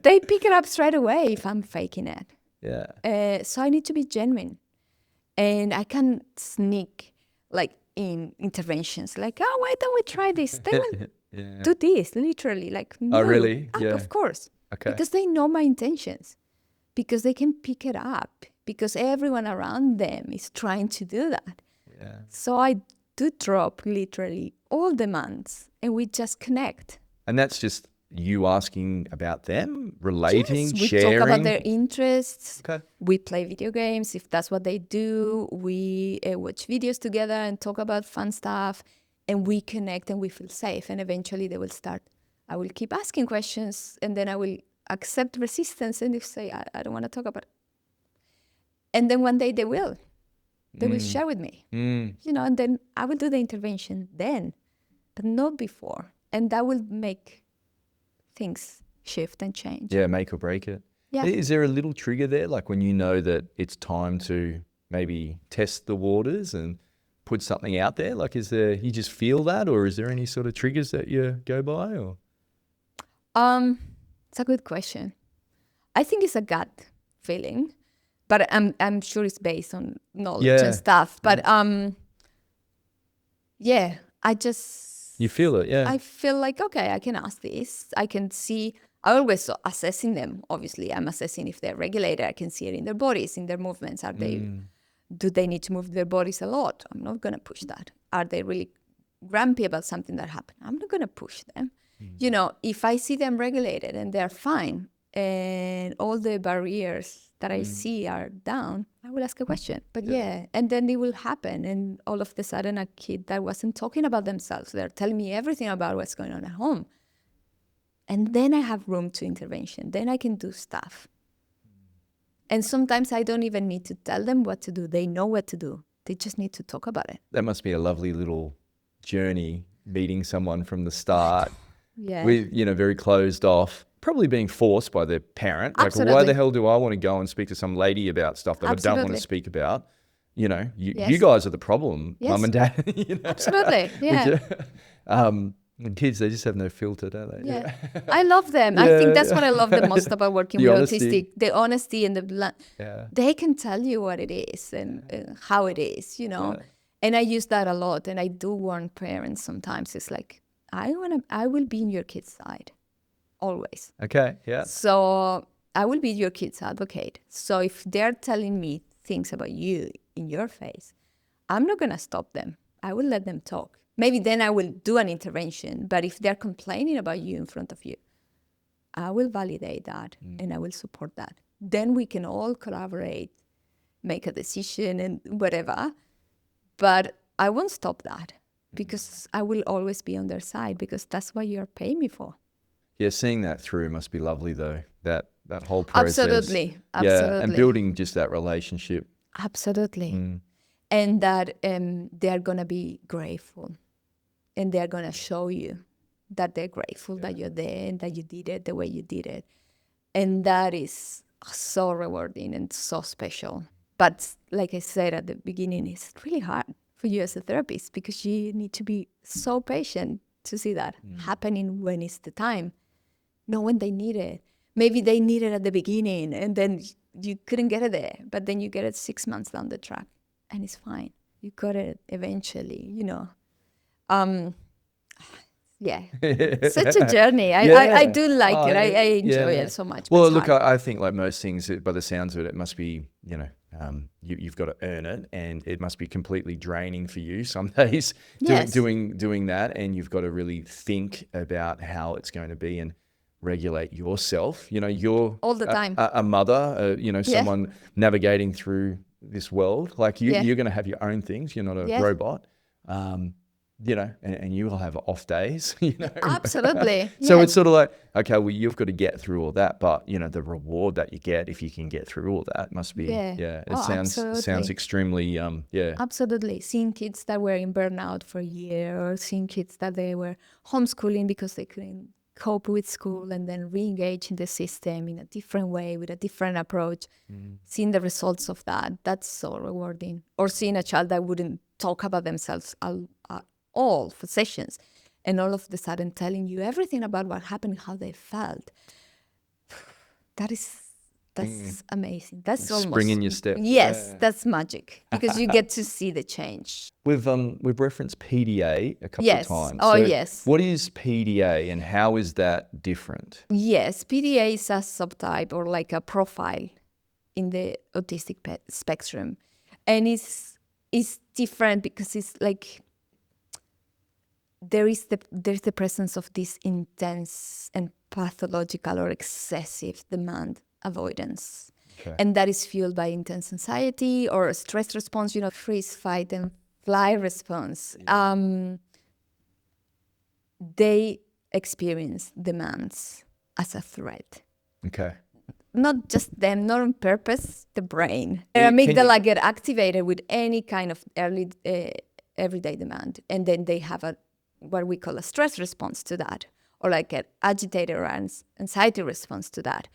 They pick it up straight away if I'm faking it. Yeah. So I need to be genuine. And I can sneak like in interventions like, oh, why don't we try this? They will do this, literally. Like, no. Oh, really? Yeah. Of course. Okay. Because they know my intentions. Because they can pick it up. Because everyone around them is trying to do that. Yeah. So I do drop literally all demands and we just connect. And that's just you asking about them, relating, yes, we sharing? talk about their interests. Okay. We play video games if that's what they do. We watch videos together and talk about fun stuff. And we connect and we feel safe. And eventually they will start. I will keep asking questions and then I will accept resistance and they say, I don't want to talk about it. And then one day they will. They will share with me, and then I will do the intervention then, but not before. And that will make things shift and change. Yeah, make or break it. Yeah. Is there a little trigger there, like when you know that it's time to maybe test the waters and put something out there? Like, is there, you just feel that, or is there any sort of triggers that you go by? Or it's a good question. I think it's a gut feeling. But I'm sure it's based on knowledge and stuff. But I just... You feel it, yeah. I feel like, okay, I can ask this. I can see... I'm always assessing them, obviously. I'm assessing if they're regulated. I can see it in their bodies, in their movements. Are they... Do they need to move their bodies a lot? I'm not going to push that. Are they really grumpy about something that happened? I'm not going to push them. If I see them regulated and they're fine and all the barriers that I see are down, I will ask a question. But and then it will happen. And all of a sudden, a kid that wasn't talking about themselves, they're telling me everything about what's going on at home. And then I have room to intervention. Then I can do stuff. And sometimes I don't even need to tell them what to do. They know what to do. They just need to talk about it. That must be a lovely little journey, meeting someone from the start. Yeah. With, very closed off. Probably being forced by their parent. Absolutely. Like, why the hell do I want to go and speak to some lady about stuff that I don't want to speak about? You guys are the problem, mum and dad. Absolutely, yeah. And kids, they just have no filter, don't they? Yeah. I love them. I think that's what I love the most about working with autistic. The honesty and the they can tell you what it is and how it is, And I use that a lot. And I do warn parents sometimes. It's like, I will be in your kid's side. Always. Okay, yeah. So I will be your kid's advocate. So if they're telling me things about you in your face, I'm not going to stop them. I will let them talk. Maybe then I will do an intervention. But if they're complaining about you in front of you, I will validate that and I will support that. Then we can all collaborate, make a decision and whatever. But I won't stop that because I will always be on their side because that's what you're paying me for. Yeah, seeing that through must be lovely though, that whole process. Absolutely. Yeah, and building just that relationship. Absolutely. And that they're going to be grateful and they're going to show you that they're grateful that you're there and that you did it the way you did it. And that is so rewarding and so special. But like I said at the beginning, it's really hard for you as a therapist because you need to be so patient to see that happening when it's the time, not when they need it. Maybe they need it at the beginning and then you couldn't get it there, but then you get it 6 months down the track and it's fine. You got it eventually, Yeah, such a journey. I do like it. I enjoy it so much. Well, look, I think like most things, by the sounds of it, it must be, you've got to earn it, and it must be completely draining for you some days doing that, and you've got to really think about how it's going to be and regulate yourself. You're all the time a mother, someone navigating through this world. Like you're going to have your own things. You're not a robot. And you will have off days, Absolutely. So it's sort of like, okay, well, you've got to get through all that, but the reward that you get if you can get through all that must be, sounds extremely, Absolutely. Seeing kids that were in burnout for a year, or seeing kids that they were homeschooling because they couldn't cope with school, and then re-engage in the system in a different way with a different approach, seeing the results of that, that's so rewarding. Or seeing a child that wouldn't talk about themselves all for sessions, and all of a sudden telling you everything about what happened, how they felt. That's amazing. That's almost spring in your step. Yes, that's magic because you get to see the change. We've referenced PDA a couple of times. Oh, yes. What is PDA and how is that different? Yes, PDA is a subtype or like a profile in the autistic spectrum, and it's different because it's like there's the presence of this intense and pathological or excessive demand avoidance. Okay. And that is fueled by intense anxiety or stress response, freeze, fight, and fly response. They experience demands as a threat. Okay. Not just them, not on purpose, the brain. Their amygdala get activated with any kind of early everyday demand. And then they have what we call a stress response to that, or like an agitated or anxiety response to that.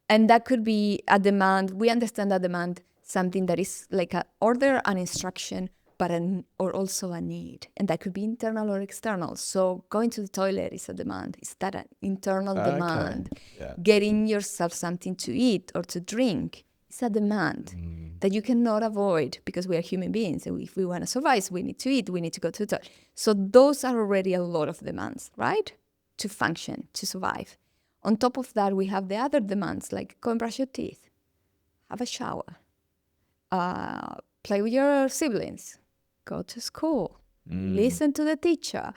And that could be a demand. We understand a demand, something that is like an order, an instruction, or also a need. And that could be internal or external. So going to the toilet is a demand. Is that an internal demand? Yeah. Getting yourself something to eat or to drink is a demand that you cannot avoid because we are human beings. And if we want to survive, we need to eat, we need to go to the toilet. So those are already a lot of demands, right? To function, to survive. On top of that, we have the other demands like go and brush your teeth, have a shower, play with your siblings, go to school, listen to the teacher.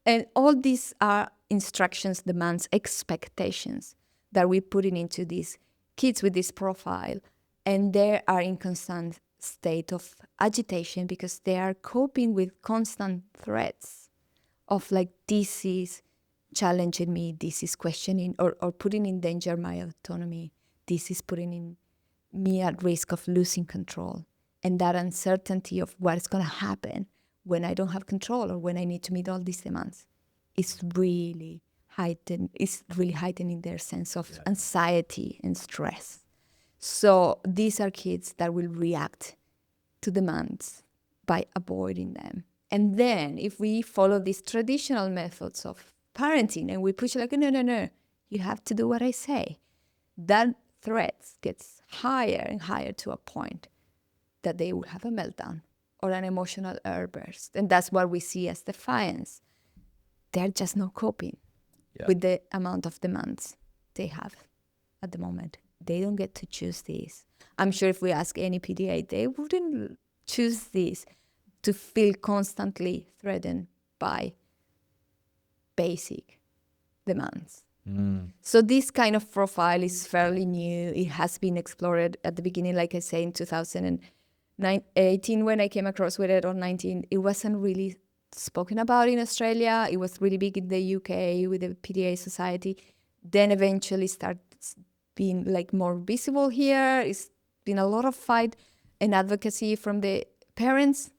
And all these are instructions, demands, expectations that we're putting into these kids with this profile. And they are in constant state of agitation because they are coping with constant threats of like, this is challenging me, this is questioning or putting in danger my autonomy, this is putting in me at risk of losing control. And that uncertainty of what is going to happen when I don't have control or when I need to meet all these demands is really heightening their sense of anxiety and stress. So these are kids that will react to demands by avoiding them. And then if we follow these traditional methods of parenting and we push like, no, you have to do what I say, that threat gets higher and higher to a point that they will have a meltdown or an emotional airburst. And that's what we see as defiance. They're just not coping with the amount of demands they have at the moment. They don't get to choose these. I'm sure if we ask any PDA, they wouldn't choose these to feel constantly threatened by basic demands. So this kind of profile is fairly new. It has been explored at the beginning, like I say, in 2018 when I came across with it, or 19. It wasn't really spoken about in Australia. It was really big in the UK with the PDA Society. Then eventually started being like more visible here. It's been a lot of fight and advocacy from the parents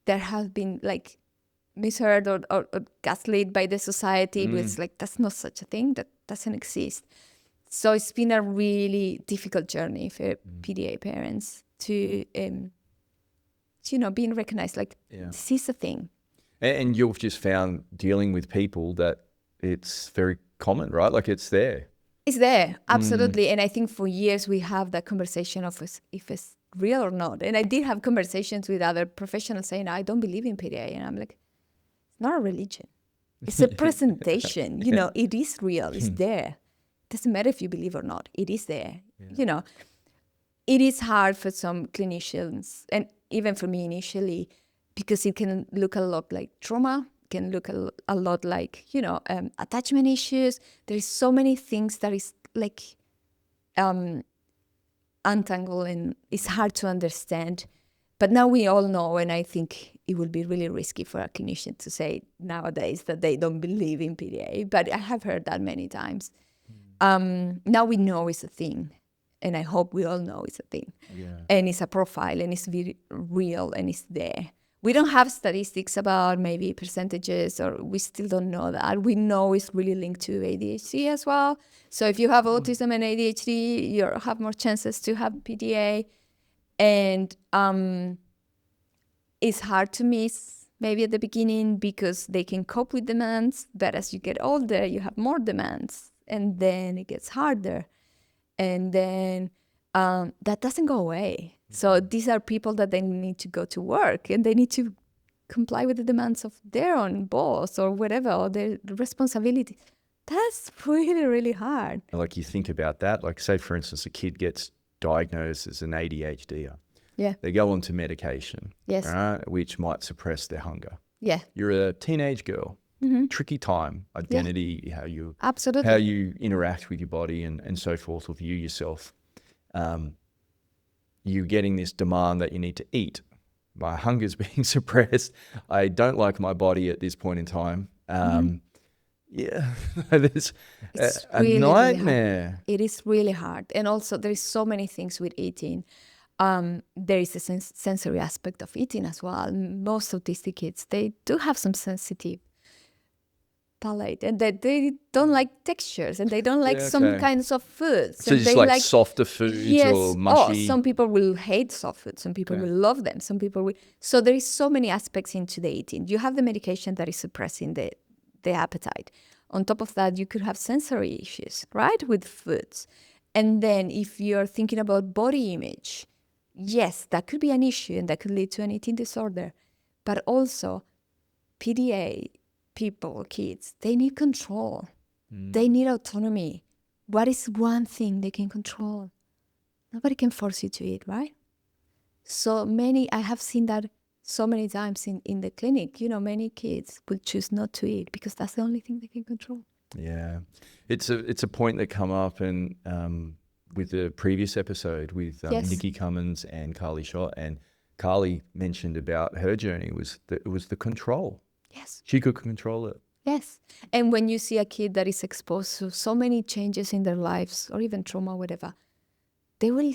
that have been like misheard or gaslit by the society. But it's like, that's not such a thing. That doesn't exist. So it's been a really difficult journey for PDA parents to, being recognized, like this is a thing. And you've just found dealing with people that it's very common, right? Like it's there. It's there, absolutely. And I think for years we have that conversation of if it's real or not. And I did have conversations with other professionals saying, I don't believe in PDA. And I'm like, it's not a religion. It's a presentation. It is real. It's there. Doesn't matter if you believe or not. It is there. Yeah. It is hard for some clinicians, and even for me initially, because it can look a lot like trauma, can look a lot like, attachment issues. There's so many things that is like untangled, and it's hard to understand. But now we all know, and I think it would be really risky for a clinician to say nowadays that they don't believe in PDA. But I have heard that many times. Now we know it's a thing, and I hope we all know it's a thing. Yeah. And it's a profile, and it's very real, and it's there. We don't have statistics about maybe percentages, or we still don't know that. We know it's really linked to ADHD as well. So if you have autism and ADHD, you have more chances to have PDA. And it's hard to miss maybe at the beginning because they can cope with demands, but as you get older, you have more demands, and then it gets harder. And then that doesn't go away. So these are people that they need to go to work, and they need to comply with the demands of their own boss or whatever, or their responsibility. That's really, really hard. Like you think about that, like say for instance, a kid gets diagnosed as an ADHD. Yeah. They go onto medication, yes, right, which might suppress their hunger. Yeah. You're a teenage girl, tricky time, identity, how you interact with your body and so forth, or view yourself. You getting this demand that you need to eat. My hunger's being suppressed. I don't like my body at this point in time. It's a nightmare. Really, it is really hard. And also there's so many things with eating. There is a sensory aspect of eating as well. Most autistic kids, they do have some sensitive palate, and that they don't like textures, and they don't like some kinds of foods. So and just like softer foods or mushy. Some people will hate soft foods, some people will love them, some people will. So there is so many aspects into the eating. You have the medication that is suppressing the appetite. On top of that, you could have sensory issues, right, with foods. And then if you're thinking about body image, yes, that could be an issue, and that could lead to an eating disorder. But also PDA people, kids, they need control. They need autonomy. What is one thing they can control? Nobody can force you to eat, right? I have seen that so many times in the clinic. Many kids will choose not to eat because that's the only thing they can control. Yeah. It's a point that come up and with the previous episode with Nikki Cummins and Carly Schott, and Carly mentioned about her journey it was the control. Yes. She could control it. Yes. And when you see a kid that is exposed to so many changes in their lives, or even trauma, whatever, they will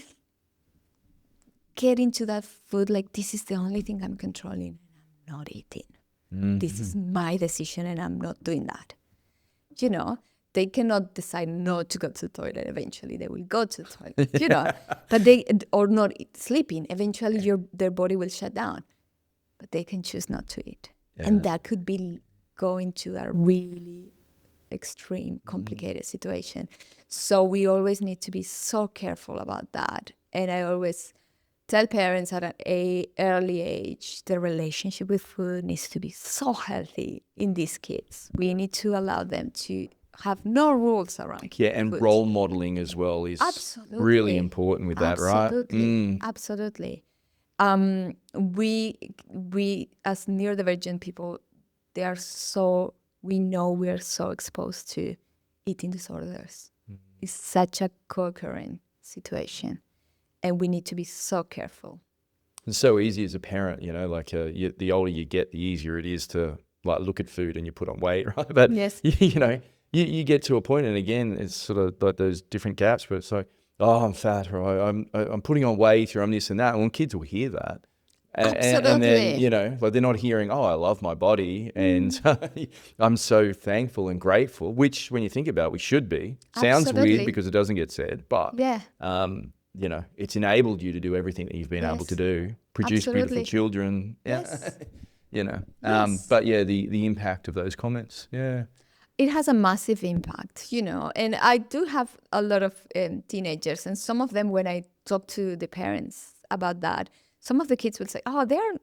get into that food like, this is the only thing I'm controlling, and I'm not eating. This is my decision, and I'm not doing that. They cannot decide not to go to the toilet. Eventually they will go to the toilet, but or not sleeping. Eventually their body will shut down, but they can choose not to eat. Yeah. And that could be going to a really extreme, complicated situation. So we always need to be so careful about that. And I always tell parents at an early age, the relationship with food needs to be so healthy in these kids. We need to allow them to have no rules around food. And role modeling as well is really important with that, right? Absolutely. We as neurodivergent people, we know we are so exposed to eating disorders. It's such a co-occurring situation, and we need to be so careful. It's so easy as a parent, the older you get, the easier it is to like look at food and you put on weight, right? But yes. You get to a point, and again, it's sort of like those different gaps where it's like, oh, I'm fat, or I'm putting on weight, or I'm this and that. Well, kids will hear that. Absolutely. And then, like they're not hearing, oh, I love my body, and I'm so thankful and grateful, which when you think about it, we should be. Sounds weird because it doesn't get said, but it's enabled you to do everything that you've been able to do, produce beautiful children. Yes. But the impact of those comments. Yeah. It has a massive impact, and I do have a lot of teenagers, and some of them, when I talk to the parents about that, some of the kids will say, oh, they're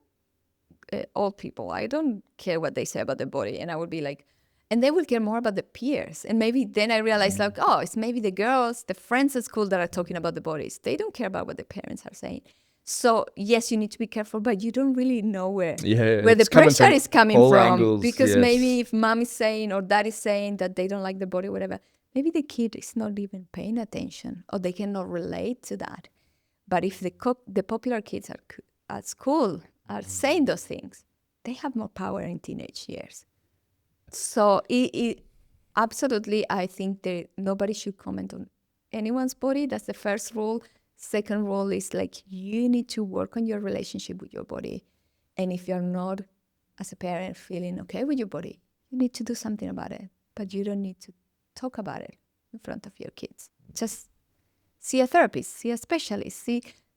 old people. I don't care what they say about their body. And I would be like, and they will care more about the peers. And maybe then I realized it's maybe the girls, the friends at school that are talking about the bodies. They don't care about what the parents are saying. So yes, you need to be careful, but you don't really know where the pressure is coming from. Angles, because maybe if mom is saying or dad is saying that they don't like the body, whatever, maybe the kid is not even paying attention or they cannot relate to that. But if the popular kids at school are saying those things, they have more power in teenage years. So it absolutely, I think that nobody should comment on anyone's body. That's the first rule. Second rule is like you need to work on your relationship with your body. And if you're not, as a parent, feeling okay with your body, you need to do something about it. But you don't need to talk about it in front of your kids. Just see a therapist, see a specialist,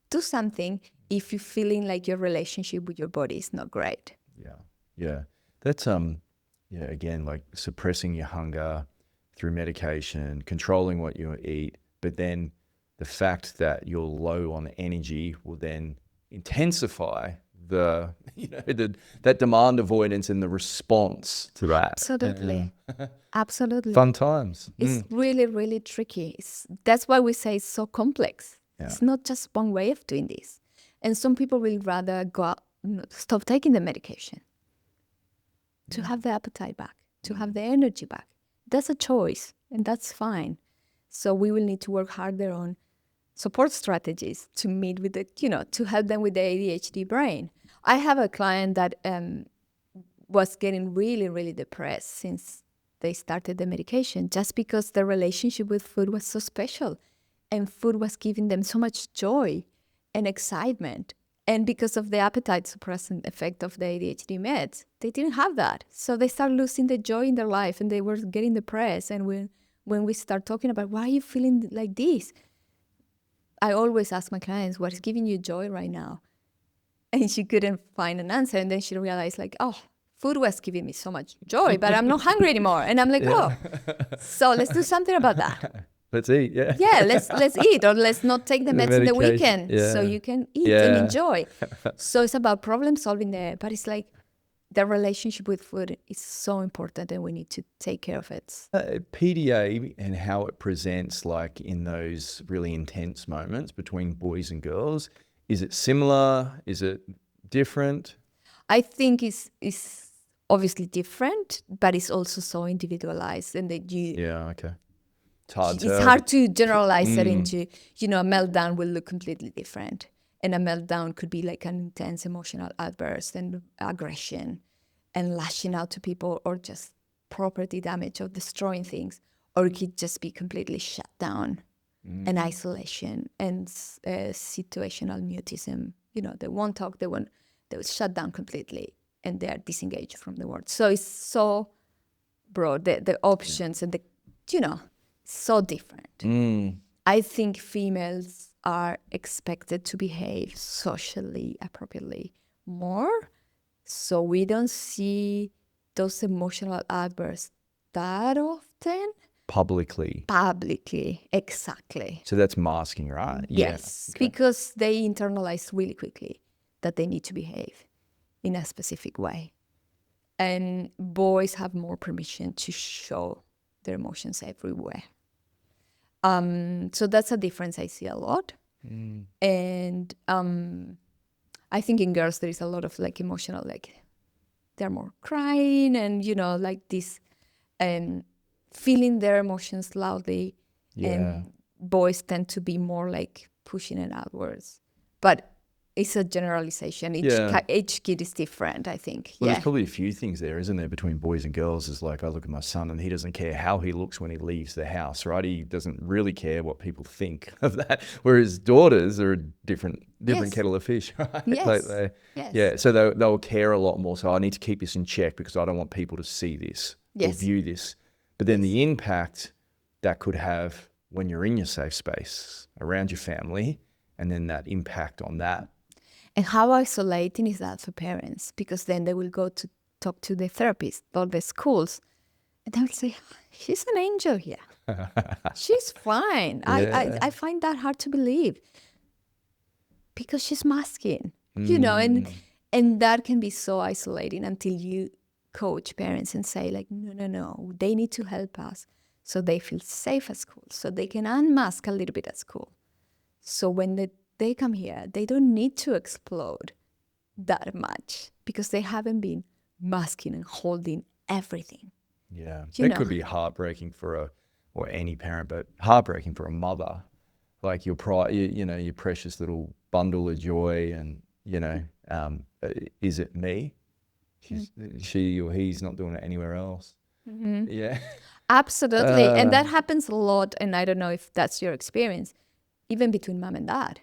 do something if you're feeling like your relationship with your body is not great. Yeah. That's again, like suppressing your hunger through medication, controlling what you eat, but then the fact that you're low on energy will then intensify that demand avoidance and the response to that. Absolutely. Absolutely. Fun times. It's really, really tricky. That's why we say it's so complex. Yeah. It's not just one way of doing this. And some people will rather stop taking the medication to have the appetite back, to have the energy back. That's a choice, and that's fine. So we will need to work harder on support strategies to meet with to help them with the ADHD brain. I have a client that was getting really, really depressed since they started the medication, just because their relationship with food was so special and food was giving them so much joy and excitement. And because of the appetite suppressant effect of the ADHD meds, they didn't have that. So they start losing the joy in their life and they were getting depressed. And when we start talking about why are you feeling like this, I always ask my clients, what is giving you joy right now? And she couldn't find an answer. And then she realized food was giving me so much joy, but I'm not hungry anymore. And I'm like, so let's do something about that. Let's eat, yeah. Yeah, let's eat, or let's not take the meds in the weekend so you can eat and enjoy. So it's about problem solving there, but it's like the relationship with food is so important and we need to take care of it. PDA and how it presents like in those really intense moments between boys and girls, is it similar? Is it different? I think it's obviously different, but it's also so individualized and that okay. It's hard to generalize it into, a meltdown will look completely different. And a meltdown could be like an intense emotional outburst and aggression and lashing out to people, or just property damage or destroying things. Or it could just be completely shut down and isolation and situational mutism. They won't talk, they will shut down completely and they are disengaged from the world. So it's so broad, the options and so different. I think females are expected to behave socially appropriately more, so we don't see those emotional outbursts that often. Publicly, exactly. So that's masking, right? Yes, okay. Because they internalize really quickly that they need to behave in a specific way. And boys have more permission to show their emotions everywhere. So that's a difference I see a lot. And I think in girls there is a lot of emotional, they're more crying and, this feeling their emotions loudly. Yeah. And boys tend to be more pushing it outwards. But it's a generalization. Each kid is different, I think. Well, there's probably a few things there, isn't there, between boys and girls? Is I look at my son and he doesn't care how he looks when he leaves the house, right? He doesn't really care what people think of that. Whereas daughters are a different kettle of fish, right? Yes. Yeah, so they'll care a lot more. So I need to keep this in check because I don't want people to see this or view this. But then the impact that could have when you're in your safe space around your family and then that impact on that. And how isolating is that for parents? Because then they will go to talk to the therapist or the schools, and they will say, she's an angel here. She's fine. Yeah. I find that hard to believe because she's masking, and that can be so isolating until you coach parents and say like, no, they need to help us so they feel safe at school, so they can unmask a little bit at school. So when they come here, they don't need to explode that much because they haven't been masking and holding everything. Yeah, it could be heartbreaking or any parent, but heartbreaking for a mother. Like your your precious little bundle of joy, and is it me? She or he's not doing it anywhere else. Mm-hmm. Yeah, absolutely, and that happens a lot. And I don't know if that's your experience, even between mom and dad.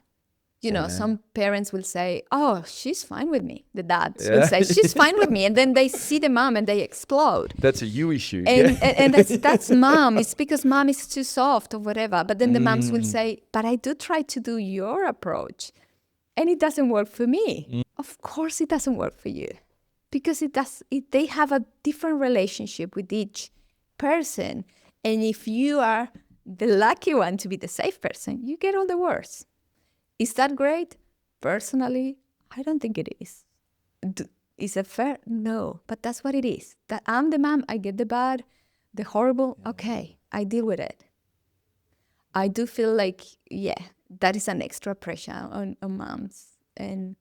Some parents will say, oh, she's fine with me. The dads will say, she's fine with me. And then they see the mom and they explode. That's a you issue. And that's mom. It's because mom is too soft or whatever. But then the moms will say, but I do try to do your approach. And it doesn't work for me. Of course it doesn't work for you. Because they have a different relationship with each person. And if you are the lucky one to be the safe person, you get all the worst. Is that great? Personally, I don't think it is. Is it fair? No, but that's what it is. That I'm the mom, I get the bad, the horrible, okay, I deal with it. I do feel like, that is an extra pressure on moms and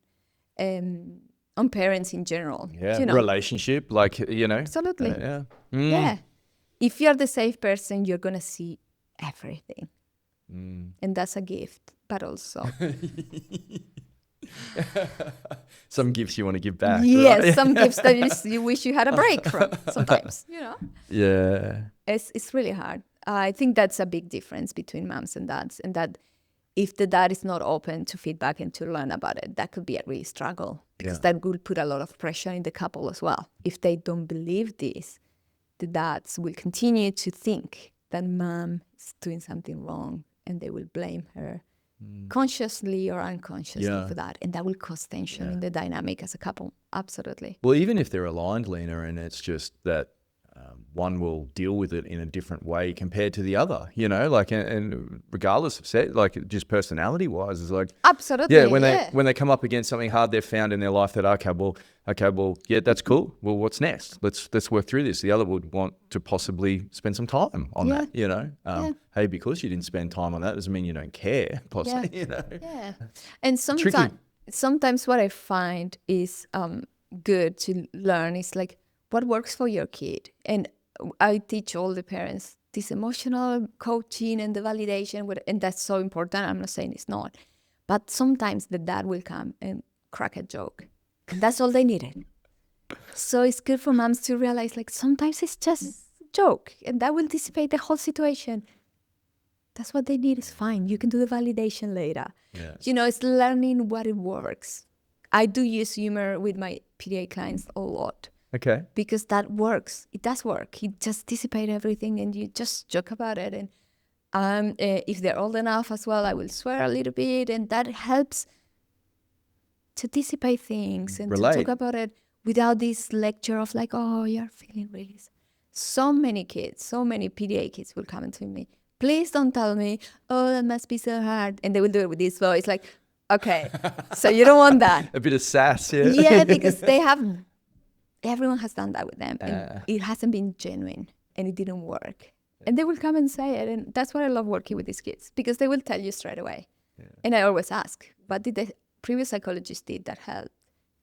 on parents in general. Yeah, relationship, Absolutely. Yeah. If you're the safe person, you're going to see everything. And that's a gift, but also some gifts you want to give back. Yes, right? some gifts that you wish you had a break from sometimes, Yeah. It's really hard. I think that's a big difference between moms and dads, and that if the dad is not open to feedback and to learn about it, that could be a real struggle, because that will put a lot of pressure in the couple as well. If they don't believe this, the dads will continue to think that mom is doing something wrong, and they will blame her consciously or unconsciously for that. And that will cause tension in the dynamic as a couple. Absolutely. Well, even if they're aligned, Lina, and it's just that one will deal with it in a different way compared to the other, and regardless of set, just personality wise, is like, absolutely. When they come up against something hard they've found in their life that, that's cool. Well, what's next? Let's work through this. The other would want to possibly spend some time on that, Hey, because you didn't spend time on that doesn't mean you don't care, possibly, Yeah. And sometimes what I find is good to learn is like, what works for your kid? And I teach all the parents this emotional coaching and the validation, and that's so important. I'm not saying it's not. But sometimes the dad will come and crack a joke. And that's all they needed. So it's good for moms to realize, like, sometimes it's just a joke, and that will dissipate the whole situation. That's what they need. Is fine. You can do the validation later. Yeah. It's learning what it works. I do use humor with my PDA clients a lot. Okay. Because that works. It does work. It just dissipates everything, and you just joke about it. And if they're old enough as well, I will swear a little bit, and that helps to dissipate things and to talk about it without this lecture of like, oh, you're feeling really. So many kids, so many PDA kids will come to me. Please don't tell me, oh, that must be so hard. And they will do it with this voice, like, okay, so you don't want that. A bit of sass, Yeah, because everyone has done that with them, and it hasn't been genuine, and it didn't work. And they will come and say it, and that's what I love working with these kids, because they will tell you straight away. Yeah. And I always ask, what did the previous psychologist did that helped,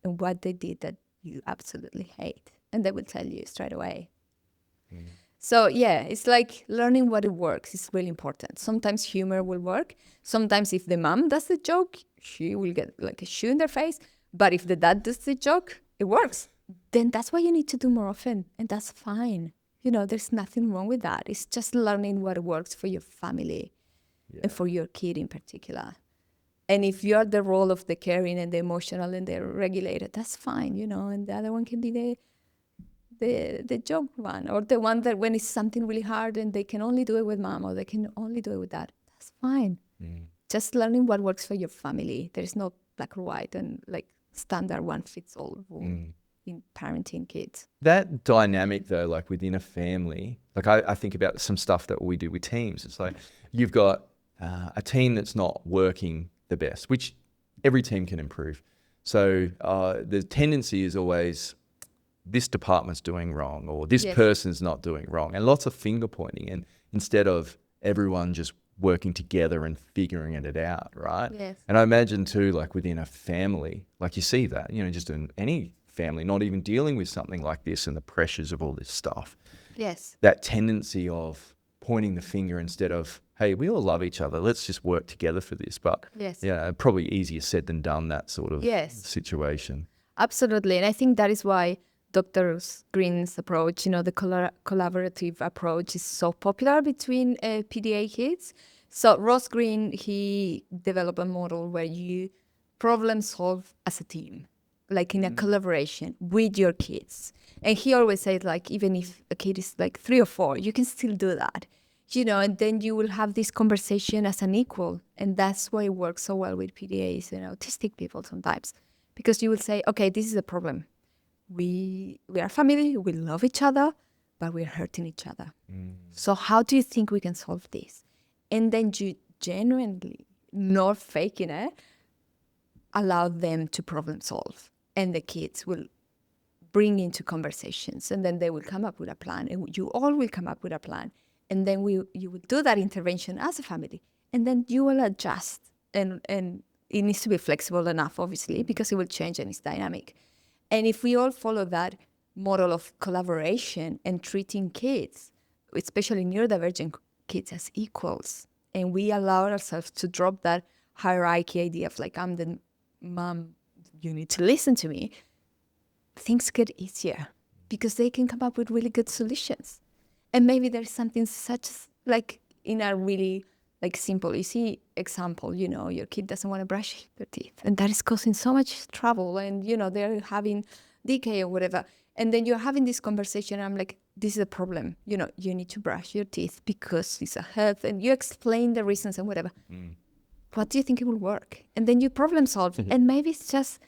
and what they did that you absolutely hate? And they will tell you straight away. So it's like learning what it works is really important. Sometimes humor will work. Sometimes if the mom does the joke, she will get like a shoe in their face. But if the dad does the joke, it works. Then that's what you need to do more often, and that's fine. There's nothing wrong with that. It's just learning what works for your family and for your kid in particular. And if you're the role of the caring and the emotional and the regulator, that's fine, and the other one can be the joke one, or the one that when it's something really hard and they can only do it with mom, or they can only do it with dad, that's fine. just learning what works for your family. There is no black or white and like standard one fits all rule in parenting kids. That dynamic though, like within a family, like I think about some stuff that we do with teams. It's like you've got a team that's not working the best, which every team can improve. So the tendency is always this department's doing wrong or this person's not doing wrong, and lots of finger pointing, and instead of everyone just working together and figuring it out, right? Yes. And I imagine too, like within a family, like you see that, you know, just in any family, not even dealing with something like this and the pressures of all this stuff. Yes. That tendency of pointing the finger instead of, hey, we all love each other, let's just work together for this. But yeah, probably easier said than done, that sort of situation. Absolutely. And I think that is why Dr. Green's approach, you know, the collaborative approach is so popular between PDA kids. So Ross Green, he developed a model where you problem solve as a team, like in a collaboration with your kids. And he always said, like, even if a kid is like 3 or 4, you can still do that, you know, and then you will have this conversation as an equal. And that's why it works so well with PDAs and autistic people sometimes, because you will say, okay, this is a problem. We are family, we love each other, but we're hurting each other. So how do you think we can solve this? And then you genuinely, not faking it, allow them to problem solve. And the kids will bring into conversations, and then they will come up with a plan, and you all will come up with a plan. And then you will do that intervention as a family, and then you will adjust. And it needs to be flexible enough, obviously, because it will change and it's dynamic. And if we all follow that model of collaboration and treating kids, especially neurodivergent kids, as equals, and we allow ourselves to drop that hierarchy idea of like, I'm the mom, you need to listen to me, things get easier because they can come up with really good solutions. And maybe there's something such as like in a really like simple, easy example, you know, your kid doesn't want to brush their teeth, and that is causing so much trouble, and, you know, they're having decay or whatever. And then you're having this conversation, and I'm like, this is a problem. You know, you need to brush your teeth because it's a health, and you explain the reasons and whatever. What do you think it will work? And then you problem solve, and maybe it's just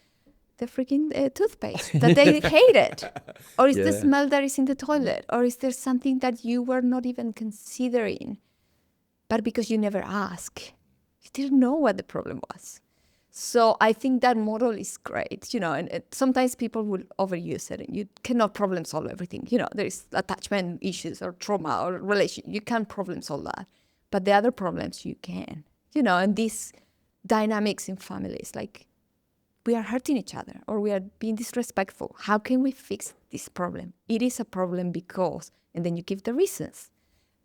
the freaking toothpaste that they hated, or is the smell that is in the toilet, or is there something that you were not even considering? But because you never asked, you didn't know what the problem was. So I think that model is great, you know, and sometimes people will overuse it, and you cannot problem solve everything. You know, there is attachment issues or trauma or relation. You can't problem solve that. But the other problems you can, you know, and these dynamics in families, like we are hurting each other or we are being disrespectful. How can we fix this problem? It is a problem because, and then you give the reasons.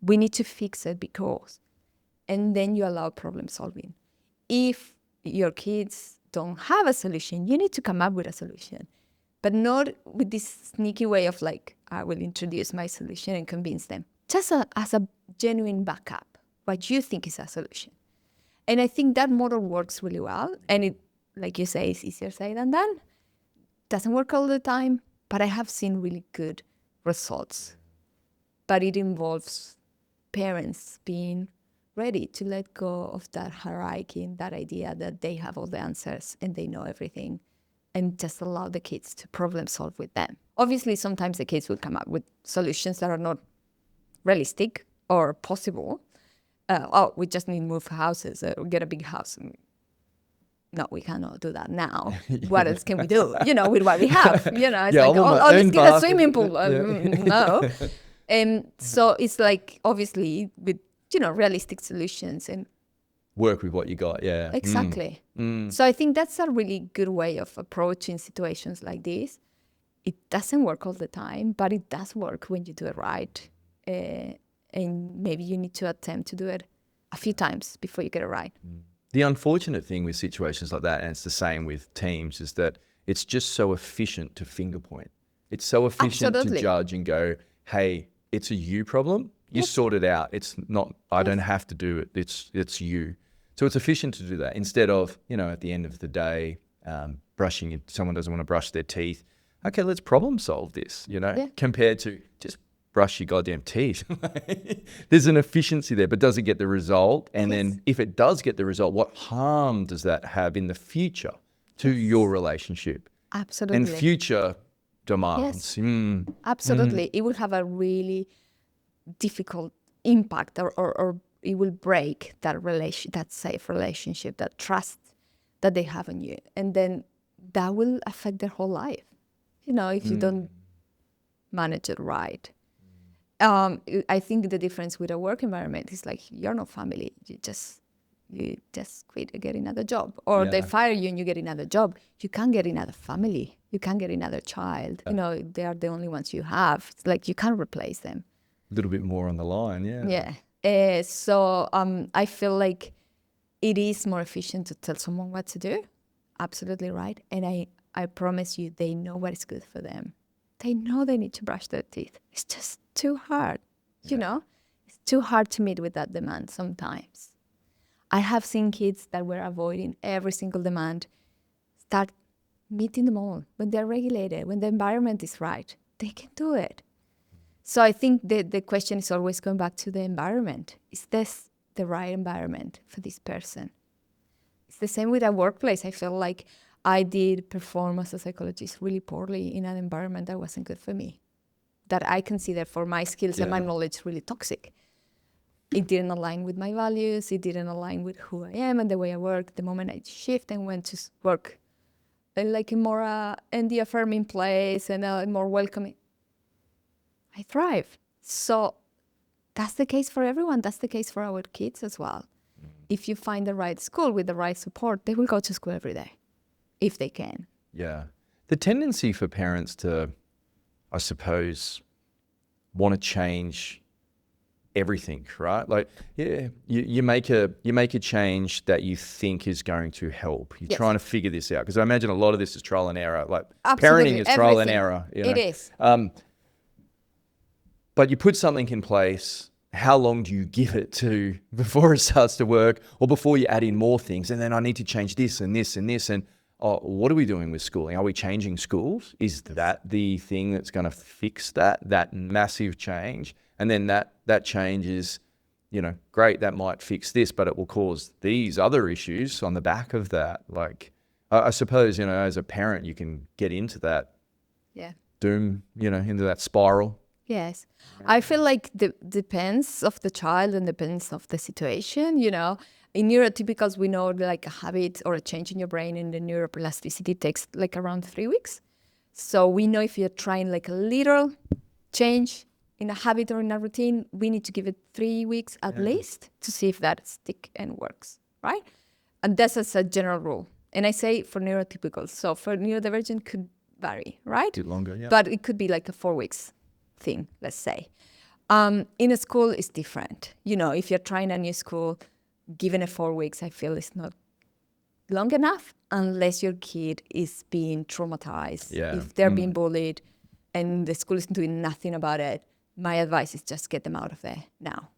We need to fix it because. And then you allow problem solving. If your kids don't have a solution, you need to come up with a solution, but not with this sneaky way of like, I will introduce my solution and convince them. Just as a genuine backup, what you think is a solution. And I think that model works really well. And it, like you say, is easier said than done. Doesn't work all the time, but I have seen really good results. But it involves parents being ready to let go of that hierarchy and that idea that they have all the answers and they know everything, and just allow the kids to problem solve with them. Obviously, sometimes the kids will come up with solutions that are not realistic or possible. We just need to move houses or get a big house. No, we cannot do that now. What else can we do? You know, with what we have. You know, it's like, let's get a swimming pool. No. And so it's like, obviously, with, you know, realistic solutions and work with what you got. Yeah, exactly. So I think that's a really good way of approaching situations like this. It doesn't work all the time, but it does work when you do it right. And maybe you need to attempt to do it a few times before you get it right. The unfortunate thing with situations like that, and it's the same with teams, is that it's just so efficient to finger point. It's so efficient to judge and go, hey, it's a you problem. You sort it out. It's not, I don't have to do it. It's you. So it's efficient to do that instead of, you know, at the end of the day, brushing it. Someone doesn't want to brush their teeth. Okay, let's problem solve this, you know, compared to just brush your goddamn teeth. There's an efficiency there, but does it get the result? And then if it does get the result, what harm does that have in the future to your relationship? Absolutely. And future demands. Yes. Absolutely. It will have a really difficult impact, or it will break that safe relationship, that trust that they have in you. And then that will affect their whole life, if you don't manage it right. I think the difference with a work environment is like, you're not family. You just quit and get another job, or they fire you and you get another job. You can't get another family. You can't get another child. They are the only ones you have. It's like you can't replace them. A little bit more on the line, Yeah. So I feel like it is more efficient to tell someone what to do. Absolutely right. And I promise you, they know what is good for them. They know they need to brush their teeth. It's just too hard, It's too hard to meet with that demand sometimes. I have seen kids that were avoiding every single demand start meeting them all when they're regulated, when the environment is right. They can do it. So I think the question is always going back to the environment. Is this the right environment for this person? It's the same with a workplace. I feel like I did perform as a psychologist really poorly in an environment that wasn't good for me, that I consider for my skills and my knowledge really toxic. It didn't align with my values. It didn't align with who I am and the way I work. The moment I shift and went to work like a more ND affirming place and a more welcoming, I thrive. So that's the case for everyone. That's the case for our kids as well. If you find the right school with the right support, they will go to school every day, if they can. Yeah. The tendency for parents to, I suppose, want to change everything, right? Like, you make a change that you think is going to help. You're trying to figure this out, because I imagine a lot of this is trial and error. Like, absolutely. Parenting is trial and error. It is. But you put something in place. How long do you give it to before it starts to work, or before you add in more things? And then I need to change this and this and this. And what are we doing with schooling? Are we changing schools? Is that the thing that's going to fix that massive change? And then that change is, great, that might fix this, but it will cause these other issues on the back of that. Like, I suppose, as a parent, you can get into that doom, into that spiral. Yes. I feel like depends of the child and depends of the situation, In neurotypicals, we know like a habit or a change in your brain in the neuroplasticity takes like around 3 weeks. So we know if you're trying like a little change in a habit or in a routine, we need to give it 3 weeks at least to see if that stick and works, right? And that's as a general rule. And I say for neurotypicals. So for neurodivergent could vary, right? A bit longer, yeah. But it could be like a 4 weeks thing, let's say. In a school, it's different. If you're trying a new school, given a 4 weeks, I feel it's not long enough unless your kid is being traumatized. If they're being bullied and the school is doing nothing about it, my advice is just get them out of there now.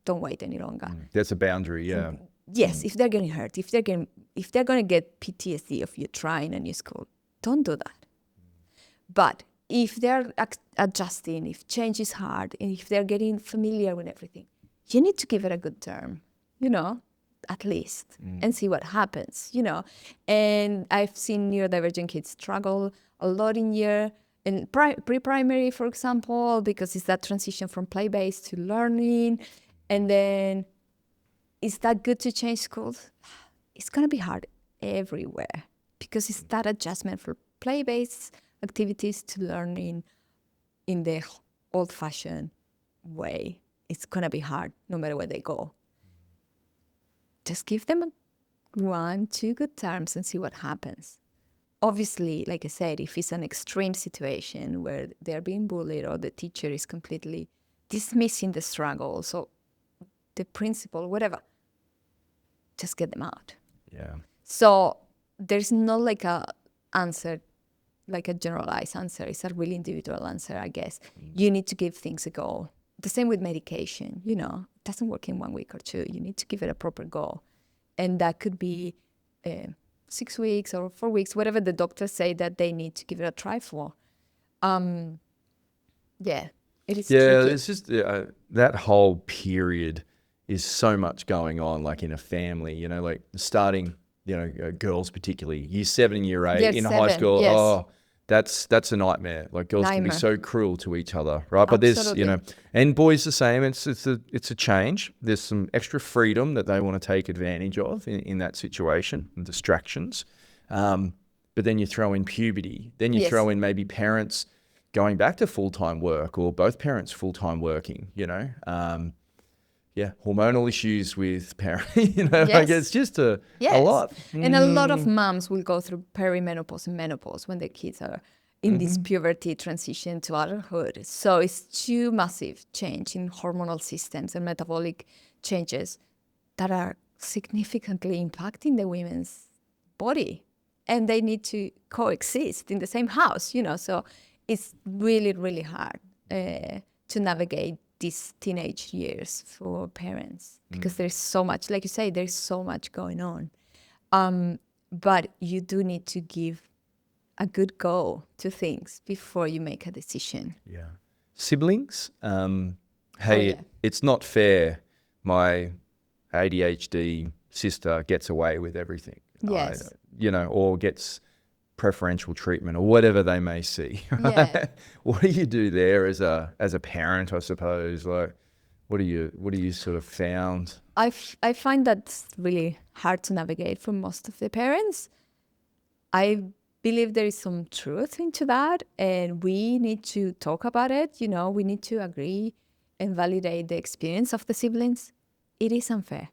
Don't wait any longer. That's a boundary, yeah. Yes, if they're getting hurt, if they're going to get PTSD if you're trying a new school, don't do that. But if they're adjusting, if change is hard, and if they're getting familiar with everything, you need to give it a good term, at least, and see what happens, And I've seen neurodivergent kids struggle a lot in pre-primary, for example, because it's that transition from play-based to learning. And then, is that good to change schools? It's going to be hard everywhere, because it's that adjustment for play-based activities to learning in the old-fashioned way. It's going to be hard no matter where they go. Just give them 1-2 good terms and see what happens. Obviously, like I said, if it's an extreme situation where they're being bullied or the teacher is completely dismissing the struggle, so the principal, whatever, just get them out. Yeah. So there's not like a answer, like a generalized answer. It's a really individual answer, I guess. You need to give things a go. The same with medication, it doesn't work in 1 week or 2. You need to give it a proper go. And that could be 6 weeks or 4 weeks, whatever the doctors say that they need to give it a try for. Yeah, it is. Yeah, tricky. it's just that whole period is so much going on, like in a family, you know, like starting, you know, girls particularly, year 7 and year 8 Year in 7, high school. yes. Oh, that's a nightmare. Like girls can be Nightmare. so cruel to each other, right? But there's, you Absolutely. know, and boys the same. It's a change. There's some extra freedom that they want to take advantage of in that situation and distractions. But then you throw in puberty. Then you Yes. throw in maybe parents going back to full-time work, or both parents full-time working, you know. Yeah, hormonal issues with parents, you know, like Yes. it's just a Yes. lot. And a lot of moms will go through perimenopause and menopause when their kids are in this puberty transition to adulthood. So it's two massive change in hormonal systems and metabolic changes that are significantly impacting the women's body. And they need to coexist in the same house, you know. So it's really, really hard to navigate these teenage years for parents, because there's so much, like you say, there's so much going on. But you do need to give a good go to things before you make a decision. Yeah. Siblings, hey, yeah. it's not fair. My ADHD sister gets away with everything. Yes. You know, or gets preferential treatment or whatever they may see. Right? Yeah. What do you do there as a parent, I suppose? Like, what do you sort of found? I find that's really hard to navigate for most of the parents. I believe there is some truth into that, and we need to talk about it. You know, we need to agree and validate the experience of the siblings. It is unfair.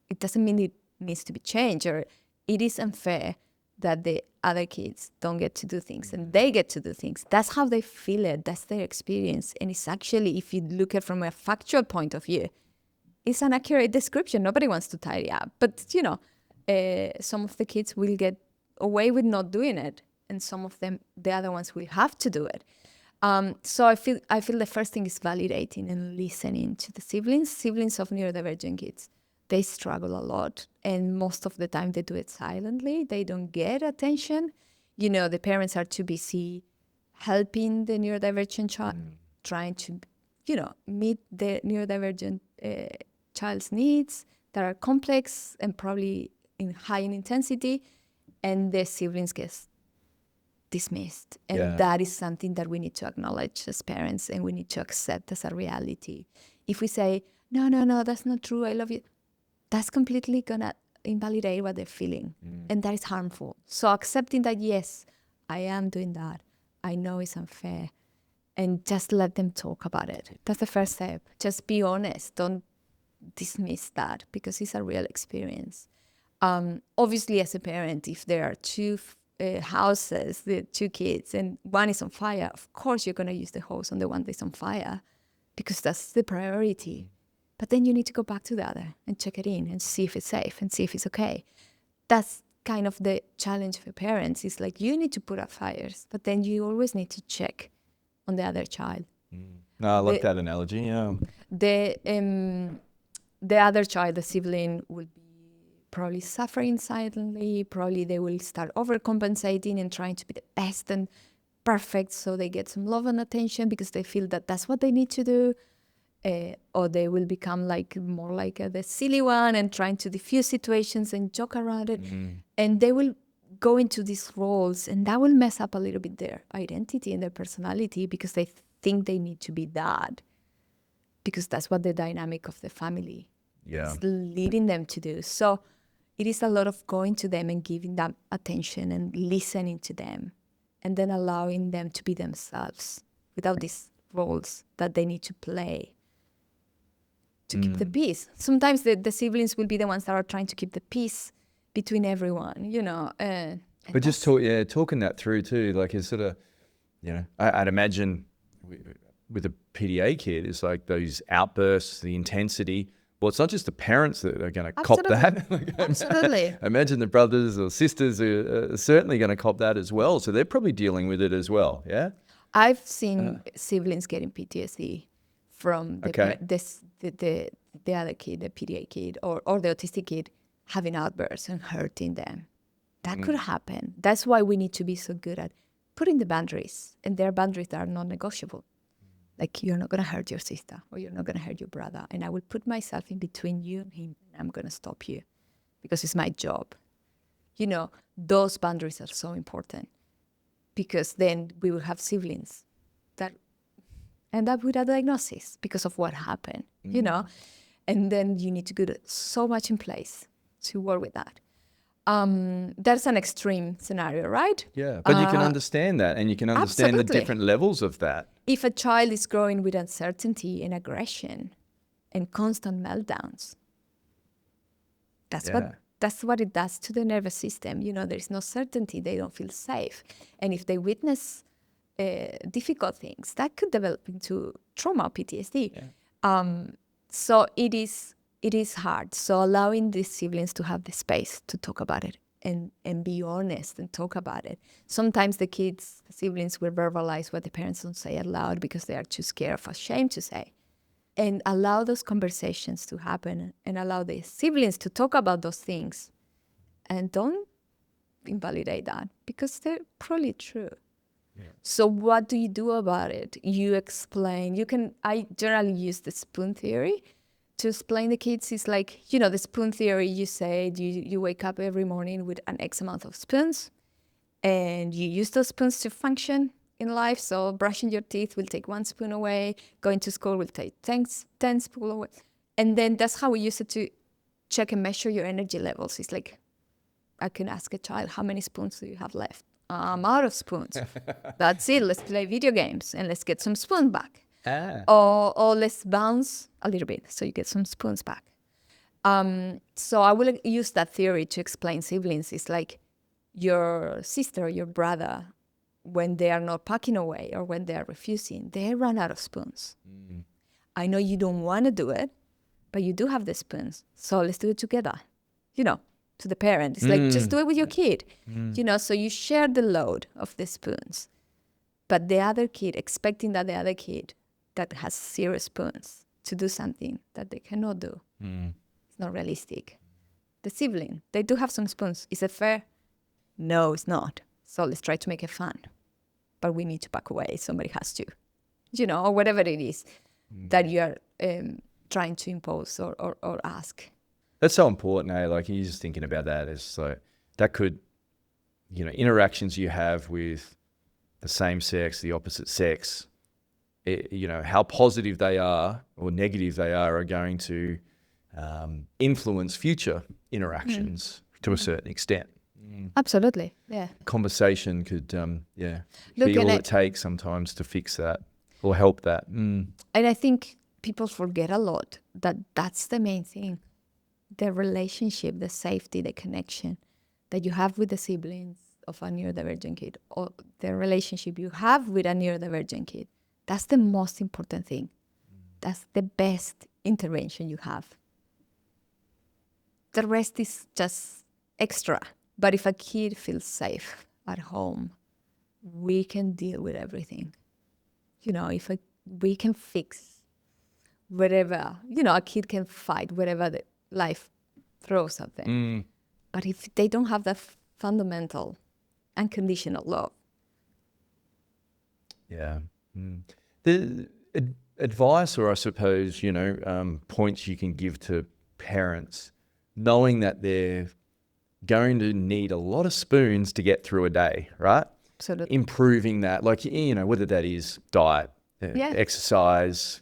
It doesn't mean it needs to be changed, or it is unfair that the other kids don't get to do things and they get to do things. That's how they feel it. That's their experience. And it's actually, if you look at it from a factual point of view, it's an accurate description. Nobody wants to tidy up. But, you know, some of the kids will get away with not doing it. And some of them, the other ones, will have to do it. So I feel the first thing is validating and listening to the siblings of neurodivergent kids. They struggle a lot, and most of the time they do it silently. They don't get attention. You know, the parents are too busy helping the neurodivergent child, trying to, you know, meet the neurodivergent child's needs that are complex and probably high in intensity, and the siblings get dismissed. And that is something that we need to acknowledge as parents, and we need to accept as a reality. If we say, no, that's not true, I love you, that's completely gonna invalidate what they're feeling. And that is harmful. So accepting that, yes, I am doing that, I know it's unfair, and just let them talk about it. That's the first step. Just be honest. Don't dismiss that, because it's a real experience. Obviously, as a parent, if there are two houses, the two kids, and one is on fire, of course you're going to use the hose on the one that's on fire, because that's the priority. But then you need to go back to the other and check it in and see if it's safe and see if it's okay. That's kind of the challenge for parents. It's like, you need to put out fires, but then you always need to check on the other child. No, I like that analogy. Yeah. The other child, the sibling, will be probably suffering silently. Probably they will start overcompensating and trying to be the best and perfect, so they get some love and attention because they feel that that's what they need to do. Or they will become more like the silly one and trying to diffuse situations and joke around it. And they will go into these roles, and that will mess up a little bit their identity and their personality, because they think they need to be that, because that's what the dynamic of the family is leading them to do. So it is a lot of going to them and giving them attention and listening to them, and then allowing them to be themselves without these roles that they need to play to keep the peace. Sometimes the siblings will be the ones that are trying to keep the peace between everyone, you know. But just talking that through too, like it's sort of, you know, I'd imagine with a PDA kid, it's like those outbursts, the intensity. Well, it's not just the parents that are going to cop that. Absolutely. Imagine the brothers or sisters are certainly going to cop that as well. So they're probably dealing with it as well, yeah? I've seen siblings getting PTSD from the other kid, the PDA kid, or the autistic kid having outbursts and hurting them. That could happen. That's why we need to be so good at putting the boundaries, and their boundaries are non-negotiable. Like, you're not going to hurt your sister or you're not going to hurt your brother. And I will put myself in between you and him. And I'm going to stop you because it's my job. You know, those boundaries are so important because then we will have siblings that end up with a diagnosis because of what happened, you know, and then you need to put so much in place to work with that. That's an extreme scenario, right? Yeah, but you can understand that, and you can understand the different levels of that. If a child is growing with uncertainty and aggression and constant meltdowns, that's what it does to the nervous system. You know, there's no certainty. They don't feel safe. And if they witness difficult things, that could develop into trauma, PTSD. Yeah. So it is hard. So allowing these siblings to have the space to talk about it and be honest and talk about it. Sometimes the siblings will verbalize what the parents don't say out loud because they are too scared or ashamed to say. And allow those conversations to happen and allow the siblings to talk about those things. And don't invalidate that because they're probably true. Yeah. So what do you do about it? You explain. I generally use the spoon theory to explain the kids. It's like, you know, the spoon theory, you say you wake up every morning with an X amount of spoons and you use those spoons to function in life. So brushing your teeth will take 1 spoon away. Going to school will take 10 spoons away. And then that's how we use it to check and measure your energy levels. It's like, I can ask a child, how many spoons do you have left? I'm out of spoons. That's it. Let's play video games and let's get some spoons back. Or let's bounce a little bit so you get some spoons back. So I will use that theory to explain siblings. It's like your sister or your brother, when they are not packing away or when they are refusing, they run out of spoons. I know you don't want to do it, but you do have the spoons. So let's do it together, you know, to the parent. It's like, just do it with your kid, you know, so you share the load of the spoons. But the other kid, expecting that the other kid that has 0 spoons to do something that they cannot do, it's not realistic. The sibling, they do have some spoons. Is it fair? No, it's not. So let's try to make it fun. But we need to back away. Somebody has to, you know, or whatever it is that you are trying to impose or ask. That's so important, eh? Like, you're just thinking about that. It's like, that could, you know, interactions you have with the same sex, the opposite sex, you know, how positive they are or negative they are going to influence future interactions to a certain extent. Absolutely, yeah. Conversation could, be all it takes sometimes to fix that or help that. And I think people forget a lot that that's the main thing. The relationship, the safety, the connection that you have with the siblings of a neurodivergent kid or the relationship you have with a neurodivergent kid. That's the most important thing. That's the best intervention you have. The rest is just extra. But if a kid feels safe at home, we can deal with everything. You know, we can fix whatever, you know, a kid can fight whatever the life throws at them. But if they don't have that fundamental, unconditional love. Yeah. The advice, or I suppose, you know, points you can give to parents, knowing that they're going to need a lot of spoons to get through a day, right? Absolutely. Improving that, like, you know, whether that is diet, exercise,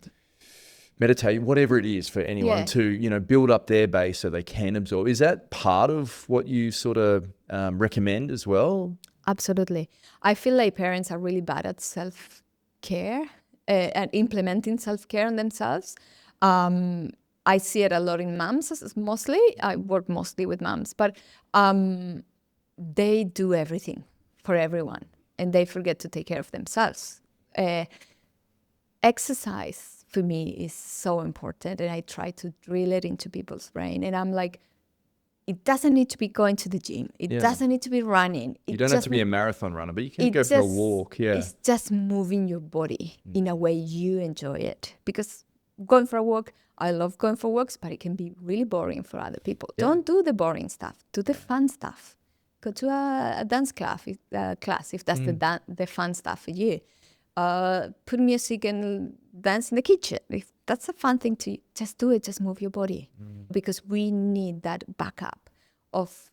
meditate, whatever it is for anyone to, you know, build up their base so they can absorb. Is that part of what you sort of recommend as well? Absolutely. I feel like parents are really bad at self-care and implementing self-care on themselves. I see it a lot in moms mostly. I work mostly with moms, but they do everything for everyone and they forget to take care of themselves. Exercise for me is so important and I try to drill it into people's brain. And I'm like, it doesn't need to be going to the gym. It doesn't need to be running. You don't have to be a marathon runner, but you can go for a walk. Yeah, it's just moving your body in a way you enjoy it. Because going for a walk, I love going for walks, but it can be really boring for other people. Yeah. Don't do the boring stuff. Do the fun stuff. Go to a dance class if that's the fun stuff for you. put music and dance in the kitchen. If that's a fun thing to just do it, just move your body. Because we need that backup of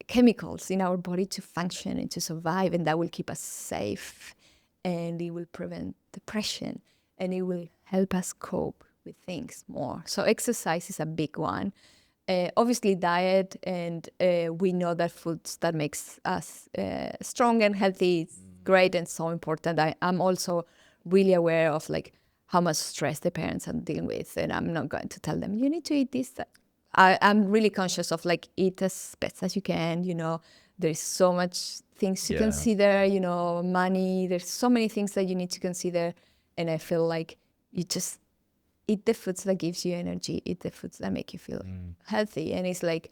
chemicals in our body to function and to survive, and that will keep us safe, and it will prevent depression, and it will help us cope with things more. So exercise is a big one. Obviously diet, and we know that foods that makes us strong and healthy is great and so important. I'm also really aware of like how much stress the parents are dealing with, and I'm not going to tell them you need to eat this. I'm really conscious of like eat as best as you can. There's so much things to consider. Money. There's so many things that you need to consider, and I feel like you just eat the foods that gives you energy, eat the foods that make you feel healthy. And it's like,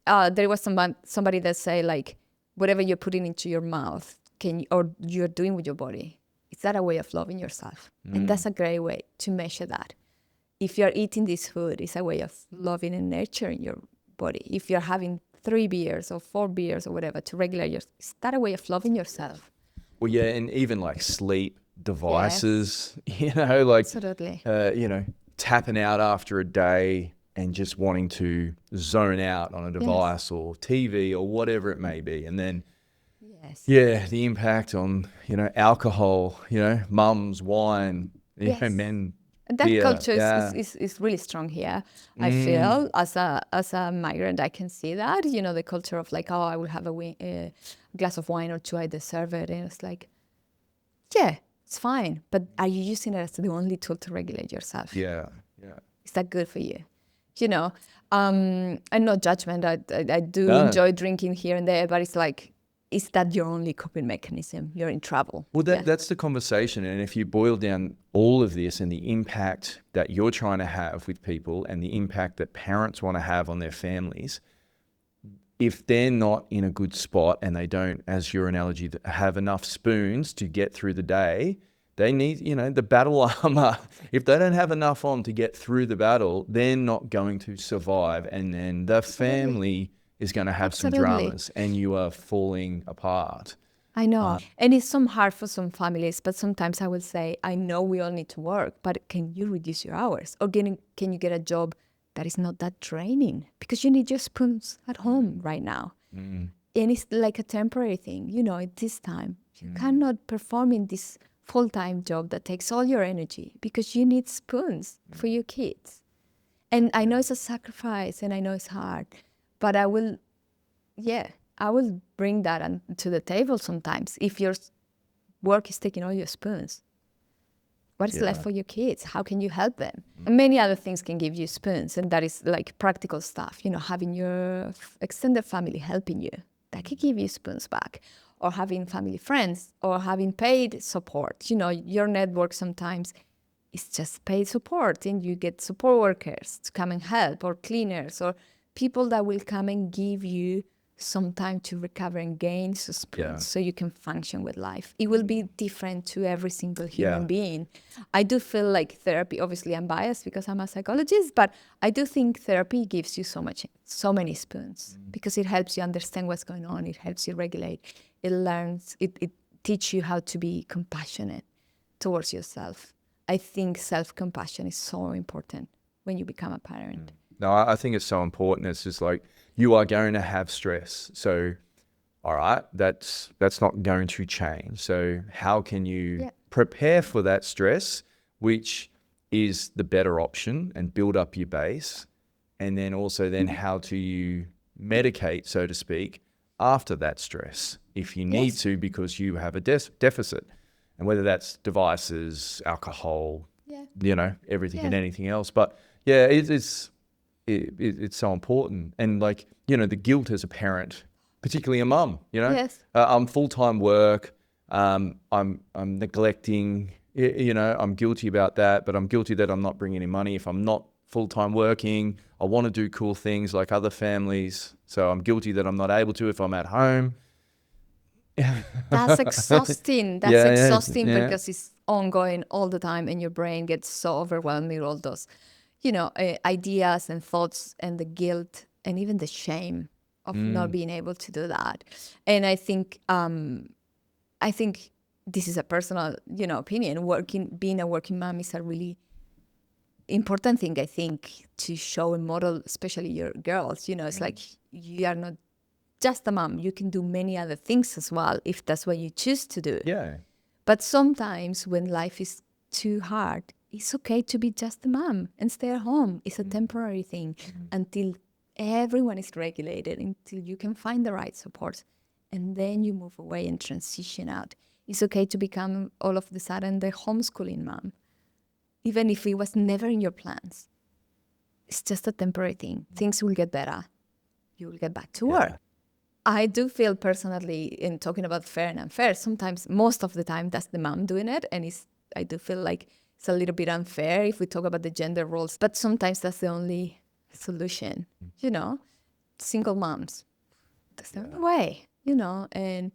there was somebody that say like, whatever you're putting into your mouth, or you're doing with your body, is that a way of loving yourself? And that's a great way to measure that. If you're eating this food, it's a way of loving and nurturing your body. If you're having 3 beers or 4 beers or whatever to regulate yourself, is that a way of loving yourself? Well, yeah, and even like sleep devices, like, absolutely. Tapping out after a day and just wanting to zone out on a device or TV or whatever it may be. And then, the impact on, alcohol, mums, wine, men. And that culture is really strong here. I feel as a migrant, I can see that, the culture of like, I will have a glass of wine or 2, I deserve it. And it's like, it's fine, but are you using it as the only tool to regulate yourself? Yeah. Is that good for you? And no judgment. I do enjoy drinking here and there, but it's like, is that your only coping mechanism? You're in trouble. Well, that's the conversation. And if you boil down all of this and the impact that you're trying to have with people and the impact that parents want to have on their families, if they're not in a good spot and they don't, as your analogy, have enough spoons to get through the day, they need, the battle armor. If they don't have enough on to get through the battle, they're not going to survive. And then the family is going to have some dramas and you are falling apart. I know. And it's hard for some families, but sometimes I will say, I know we all need to work, but can you reduce your hours? Or can you get a job that is not that draining? Because you need your spoons at home right now. And it's like a temporary thing, at this time. You cannot perform in this full-time job that takes all your energy because you need spoons for your kids. And I know it's a sacrifice and I know it's hard, but I will bring that to the table sometimes. If your work is taking all your spoons, what is left for your kids? How can you help them? And many other things can give you spoons, and that is like practical stuff, having your extended family helping you. That could give you spoons back. Or having family friends, or having paid support. Your network sometimes is just paid support, and you get support workers to come and help, or cleaners, or people that will come and give you some time to recover and gain spoons so you can function with life. It will be different to every single human being. I do feel like therapy, obviously I'm biased because I'm a psychologist, but I do think therapy gives you so many spoons because it helps you understand what's going on. It helps you regulate. It teaches you how to be compassionate towards yourself. I think self-compassion is so important when you become a parent. No, I think it's so important. It's just like, you are going to have stress. So, all right, that's not going to change. So how can you prepare for that stress, which is the better option, and build up your base? And then also how do you medicate, so to speak, after that stress, if you need to, because you have a deficit, and whether that's devices, alcohol, everything and anything else. But it's so important. And like, the guilt as a parent, particularly a mum, I'm full-time work. I'm neglecting, I'm guilty about that, but I'm guilty that I'm not bringing in money if I'm not full-time working. I want to do cool things like other families. So I'm guilty that I'm not able to if I'm at home. That's exhausting. That's exhausting because it's ongoing all the time, and your brain gets so overwhelmed with all those, ideas and thoughts, and the guilt and even the shame of not being able to do that. And I think this is a personal, opinion. Being a working mom is a really important thing, I think, to show and model, especially your girls. It's like you are not just a mom. You can do many other things as well if that's what you choose to do. Yeah. But sometimes when life is too hard, it's okay to be just a mom and stay at home. It's a temporary thing until everyone is regulated, until you can find the right support. And then you move away and transition out. It's okay to become all of a sudden the homeschooling mom, even if it was never in your plans. It's just a temporary thing. Things will get better. You will get back to work. I do feel personally, in talking about fair and unfair, sometimes, most of the time, that's the mom doing it. And I do feel like it's a little bit unfair if we talk about the gender roles. But sometimes that's the only solution, single moms. That's the only way, and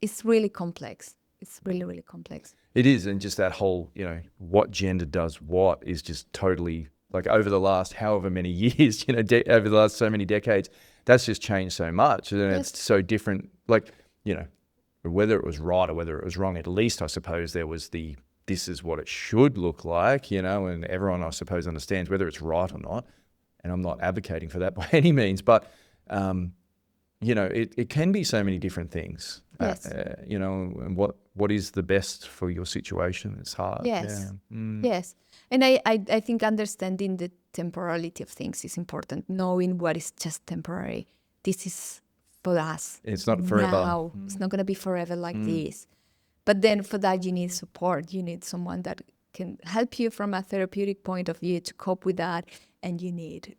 it's really complex. It's really, really complex. It is. And just that whole, what gender does what is just totally, like, over the last however many years, over the last so many decades, that's just changed so much. And it's so different, like, whether it was right or whether it was wrong, at least I suppose there was this is what it should look like, and everyone, I suppose, understands whether it's right or not. And I'm not advocating for that by any means, but, it can be so many different things. Yes. And what is the best for your situation? It's hard. Yes. Yeah. Yes. And I think understanding the temporality of things is important, knowing what is just temporary. This is for us. It's not forever. Now. It's not going to be forever like this. But then for that, you need support. You need someone that can help you from a therapeutic point of view to cope with that. And you need,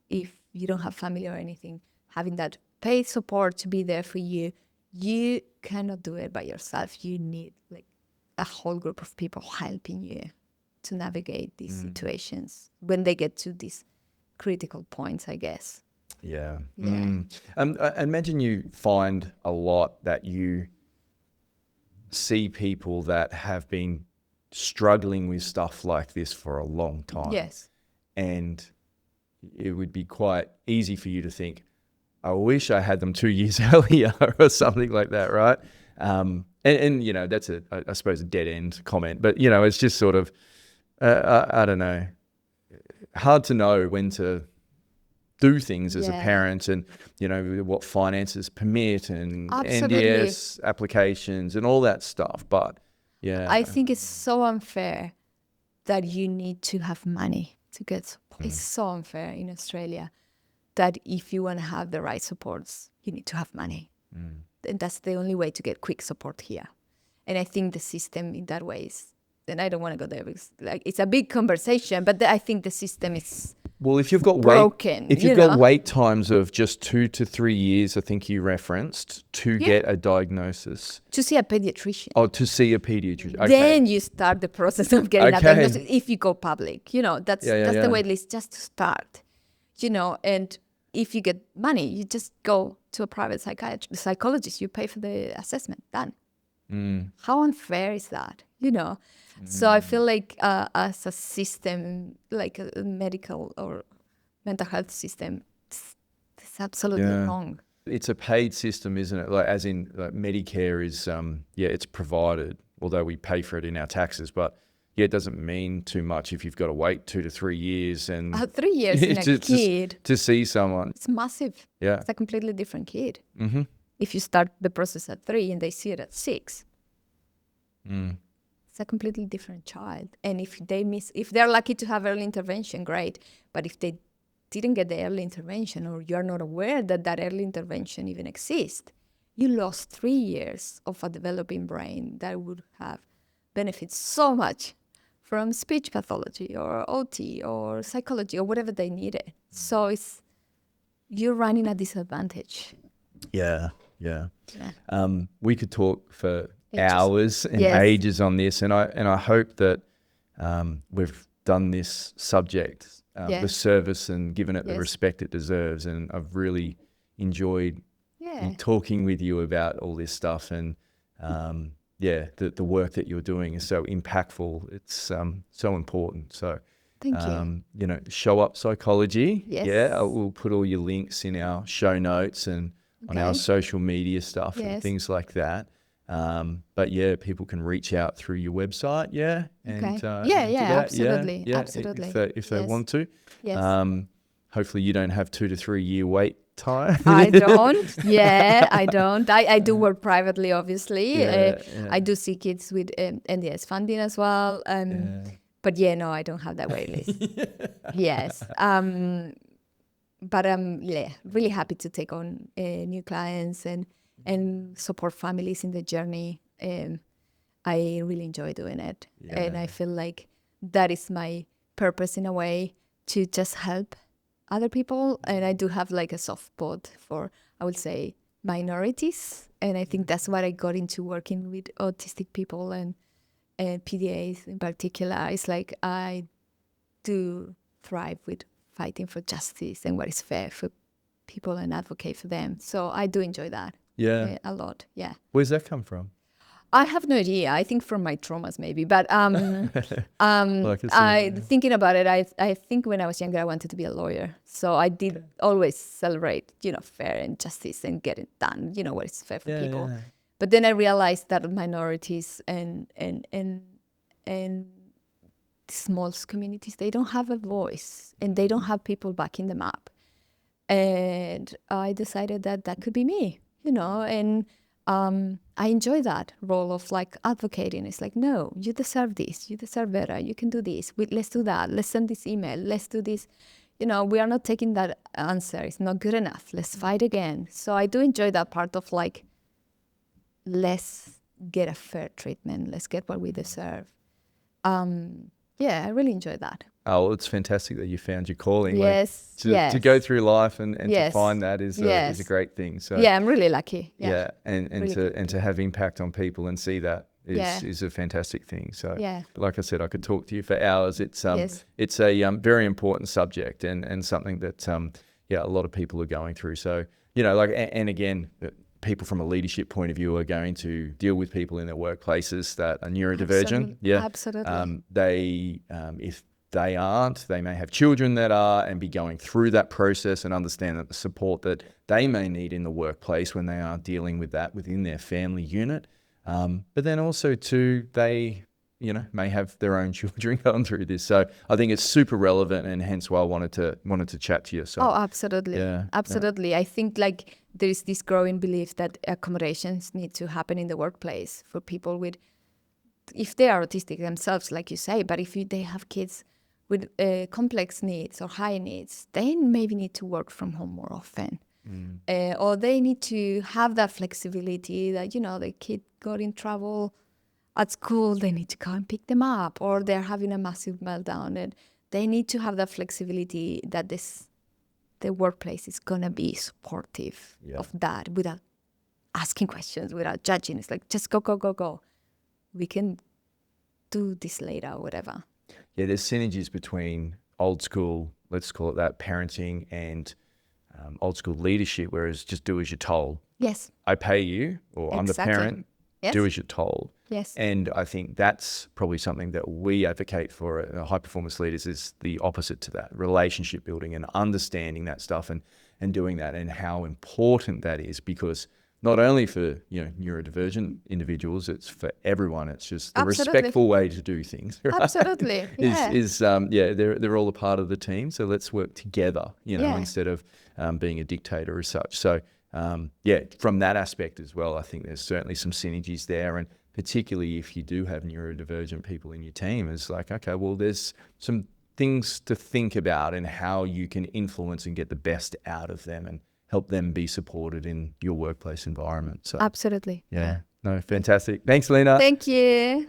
if you don't have family or anything, having that paid support to be there for you. You cannot do it by yourself. You need like a whole group of people helping you to navigate these situations when they get to these critical points, I guess. Yeah. I imagine you find a lot that you see people that have been struggling with stuff like this for a long time. Yes. And it would be quite easy for you to think, I wish I had them 2 years earlier or something like that, right? And that's I suppose a dead end comment, but it's just sort of, I don't know, hard to know when to do things as a parent, and what finances permit, and Absolutely. NDIS applications and all that stuff. But I think it's so unfair that you need to have money to get support. It's so unfair in Australia that if you want to have the right supports, you need to have money. And that's the only way to get quick support here. And I think the system in that way is, and I don't want to go there because it's a big conversation, but I think the system is if you've got broken. Got wait times of just 2 to 3 years, I think you referenced, to get a diagnosis. To see a pediatrician. Oh, to see a pediatrician. Okay. Then you start the process of getting a diagnosis if you go public. That's the wait list just to start. And if you get money, you just go to a private psychologist. You pay for the assessment. Done. How unfair is that? So I feel like as a system, like a medical or mental health system, it's absolutely wrong. It's a paid system, isn't it? Like, as in, like, Medicare is, it's provided, although we pay for it in our taxes, but it doesn't mean too much if you've got to wait 2 to 3 years and 3 years in a kid to see someone. It's massive. Yeah, it's a completely different kid. If you start the process at 3 and they see it at 6, it's a completely different child. And if they're lucky to have early intervention, great. But if they didn't get the early intervention, or you're not aware that early intervention even exists, you lost 3 years of a developing brain that would have benefited so much from speech pathology or OT or psychology or whatever they needed. So you're running a disadvantage. Yeah. We could talk for hours and ages on this, and I hope that we've done this subject the service and given it the respect it deserves. And I've really enjoyed talking with you about all this stuff, and the work that you're doing is so impactful. It's so important. So thank you. Show Up Psychology. Yes. Yeah, we'll put all your links in our show notes and on our social media stuff and things like that. But yeah, people can reach out through your website. Yeah. And, absolutely. Yeah, absolutely. If they want to. Yes. Hopefully you don't have 2 to 3 year wait time. I don't. Yeah, I don't. I do work privately, obviously. I do see kids with NDIS funding as well. But no, I don't have that wait list. Yes. But I'm really happy to take on new clients and support families in the journey. I really enjoy doing it. And I feel like that is my purpose in a way, to just help other people. And I do have like a soft spot for, I would say, minorities. And I think that's what I got into working with autistic people and PDAs in particular. It's like I do thrive with fighting for justice and what is fair for people and advocate for them. So I do enjoy that a lot. Yeah. Where's that come from? I have no idea. I think from my traumas maybe, but thinking about it, I think when I was younger I wanted to be a lawyer, so I did always celebrate, fair and justice and get it done, what is fair for people. Yeah. But then I realized that minorities and small communities, they don't have a voice and they don't have people backing them up, and I decided that could be me, and I enjoy that role of like advocating. It's like, no, you deserve this. You deserve better. You can do this. Let's do that. Let's send this email. Let's do this. We are not taking that answer. It's not good enough. Let's fight again. So I do enjoy that part of like, let's get a fair treatment. Let's get what we deserve. I really enjoy that. Oh, well, it's fantastic that you found your calling. Yes. To go through life and to find that is a great thing. So I'm really lucky. And really to have impact on people and see that is a fantastic thing. So like I said, I could talk to you for hours. It's it's a very important subject and something that a lot of people are going through. So and again, people from a leadership point of view are going to deal with people in their workplaces that are neurodivergent. Absolutely. If they aren't, they may have children that are, and be going through that process and understand that the support that they may need in the workplace when they are dealing with that within their family unit. But then also too, they, may have their own children going through this. So I think it's super relevant, and hence why I wanted to chat to you. So, absolutely. Yeah, absolutely. Yeah. I think like there is this growing belief that accommodations need to happen in the workplace for people with, if they are autistic themselves, like you say, but if they have kids with complex needs or high needs, they maybe need to work from home more often. Or they need to have that flexibility that, the kid got in trouble at school, they need to go and pick them up, or they're having a massive meltdown, and they need to have that flexibility that the workplace is going to be supportive of that without asking questions, without judging. It's like, just go. We can do this later or whatever. Yeah, there's synergies between old school, let's call it that, parenting and old school leadership, whereas just do as you're told. Yes. I pay you, or I'm the parent, do as you're told. Yes. And I think that's probably something that we advocate for high performance leaders, is the opposite to that, relationship building and understanding that stuff and doing that, and how important that is, because not only for neurodivergent individuals, it's for everyone. It's just the respectful way to do things. Right? Absolutely, they're all a part of the team. So let's work together, instead of being a dictator as such. So from that aspect as well, I think there's certainly some synergies there, and particularly if you do have neurodivergent people in your team, it's like, okay, well, there's some things to think about and how you can influence and get the best out of them and help them be supported in your workplace environment. So absolutely. Yeah. No, fantastic. Thanks, Lina. Thank you.